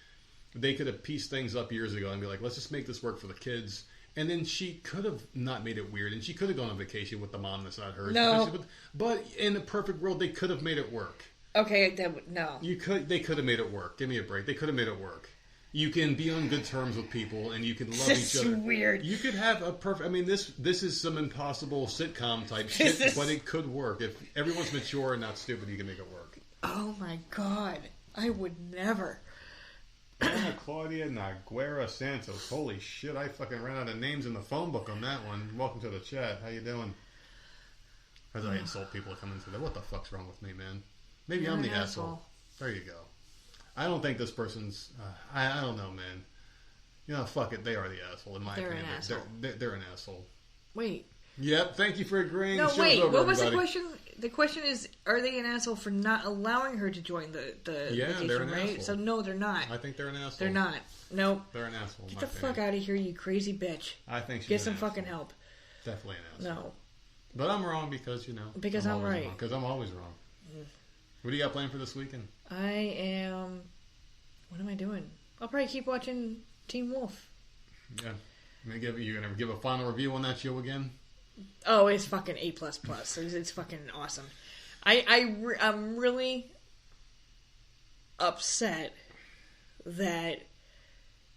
they could have pieced things up years ago and be like, let's just make this work for the kids. And then she could have not made it weird, and she could have gone on vacation with the mom that's not hers. No. But in the perfect world, they could have made it work. Okay, no. They could have made it work. Give me a break. They could have made it work. You can be on good terms with people, and you can love each other. This is weird. You could have a perfect... I mean, this is some impossible sitcom type shit, but it could work. If everyone's mature and not stupid, you can make it work. Oh my god. I would never. Ana Claudia Naguera Santos. Holy shit, I fucking ran out of names in the phone book on that one. Welcome to the chat. How you doing? As I insult people that come into there. What the fuck's wrong with me, man? Maybe I'm the asshole. There you go. I don't think this person's... I don't know, man. You know, fuck it. They are the asshole, in my opinion. They're an asshole. Wait. Yep, thank you for agreeing. No, wait. Over, what was everybody. the question? The question is, are they an asshole for not allowing her to join the vacation, they're an right? asshole. So, no, they're not. I think they're an asshole. They're not. Nope. They're an asshole. Get the fuck out of here, you crazy bitch. I think she's Get some asshole. fucking help. Definitely an asshole. No. But I'm wrong because, you know. Because I'm right. Because I'm always wrong. What do you got planned for this weekend? I am... What am I doing? I'll probably keep watching Teen Wolf. Yeah. You're going to give a final review on that show again? Oh, it's fucking A++. It's fucking awesome. I'm really upset that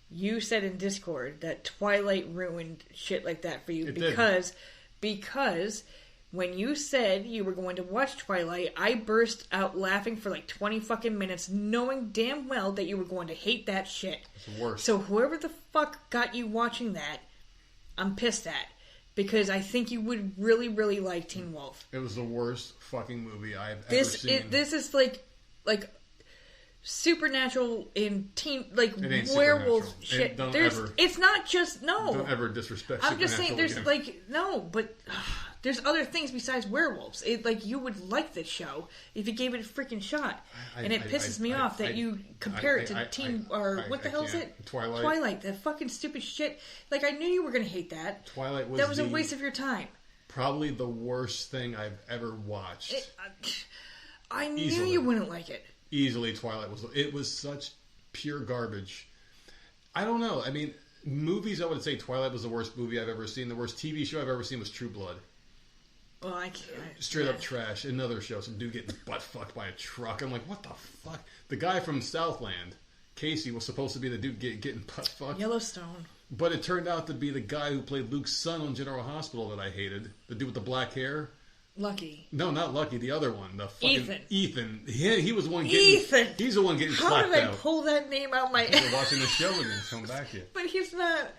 you said in Discord that Twilight ruined shit like that for you. It Because when you said you were going to watch Twilight, I burst out laughing for like 20 fucking minutes, knowing damn well that you were going to hate that shit. It's the worst. So whoever the fuck got you watching that, I'm pissed at. Because I think you would really, really like Teen Wolf. It was the worst fucking movie I've ever seen. This is like supernatural in teen, like werewolf shit. It's not just Don't ever disrespect. I'm just saying, there's again. but there's other things besides werewolves. You would like this show if you gave it a freaking shot. And it pisses me off that you compare it to Teen what the hell is it? Twilight. That fucking stupid shit. Like, I knew you were gonna hate that. Twilight was that was a waste of your time. Probably the worst thing I've ever watched. I knew you wouldn't like it. Easily, Twilight was such pure garbage. I don't know. I mean, movies, I would say Twilight was the worst movie I've ever seen. The worst TV show I've ever seen was True Blood. Well, I can't. Straight up trash. Another show, some dude getting butt fucked by a truck. I'm like, what the fuck? The guy from Southland, Casey, was supposed to be the dude getting butt fucked. Yellowstone. But it turned out to be the guy who played Luke's son on General Hospital that I hated. The dude with the black hair. Lucky. No, not Lucky. The other one. The fucking Ethan. He was the one getting... Ethan! He's the one getting clapped out. How did I pull that name out my... We're watching the show again. Come back here. But he's not...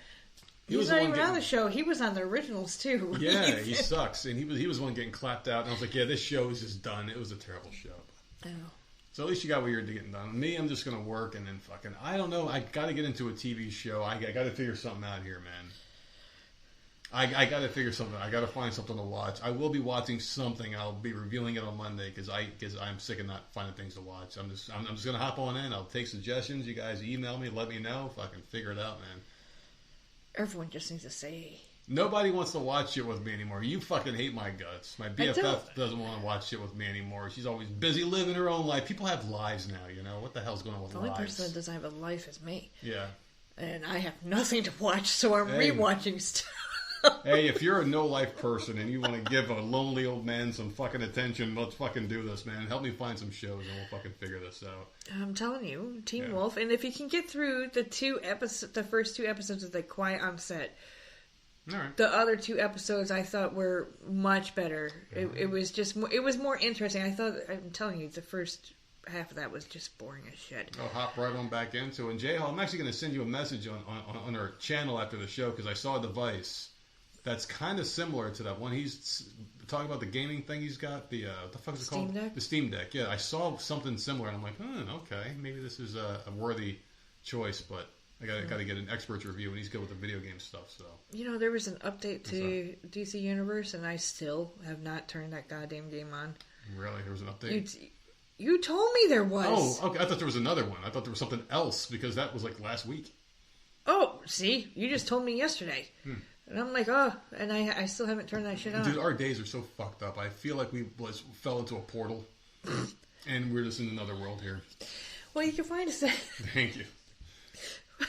He's not even on the show. He was on the originals, too. Yeah, he sucks. And he was the one getting clapped out. And I was like, yeah, this show is just done. It was a terrible show. Oh. So at least you got what you're getting done. Me, I'm just going to work and then fucking... I don't know. I got to get into a TV show. I got to figure something out here, man. I got to figure something. I got to find something to watch. I will be watching something. I'll be reviewing it on Monday because I'm sick of not finding things to watch. I'm just gonna hop on in. I'll take suggestions. You guys email me. Let me know if I can figure it out, man. Everyone just needs to say. Nobody wants to watch shit with me anymore. You fucking hate my guts. My BFF doesn't want to watch shit with me anymore. She's always busy living her own life. People have lives now, you know. What the hell's going on with lives? The only person that doesn't have a life is me. Yeah. And I have nothing to watch, so I'm rewatching stuff. Hey, if you're a no-life person and you want to give a lonely old man some fucking attention, let's fucking do this, man. Help me find some shows and we'll fucking figure this out. I'm telling you, Teen Wolf. And if you can get through the first two episodes of The Quiet on Set, all right. The other two episodes I thought were much better. It was just it was more interesting. I'm telling you, the first half of that was just boring as shit. I'll hop right on back into it. And J-Hall, I'm actually going to send you a message on our channel after the show because I saw a device that's kind of similar to that one. He's talking about the gaming thing he's got. The what the fuck is it called? Steam Deck? The Steam Deck. Yeah, I saw something similar, and I'm like, okay, maybe this is a worthy choice, but I got to get an expert's review, and he's good with the video game stuff. So you know, there was an update to DC Universe, and I still have not turned that goddamn game on. Really, there was an update. You told me there was. Oh, okay. I thought there was another one. I thought there was something else because that was like last week. Oh, see, you just told me yesterday. And I'm like, and I still haven't turned that shit on. Dude, our days are so fucked up. I feel like we fell into a portal, and we're just in another world here. Well, you can find us. Thank you.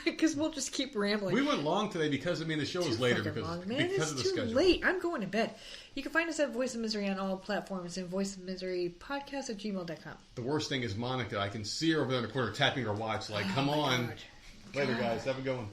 Because we'll just keep rambling. We went long today because, the show was later because long, of it's the too schedule. late. I'm going to bed. You can find us at Voice of Misery on all platforms and voiceofmiserypodcast@gmail.com. The worst thing is Monica. I can see her over there in the corner tapping her watch like, come on. God. Later, guys. Have a good one.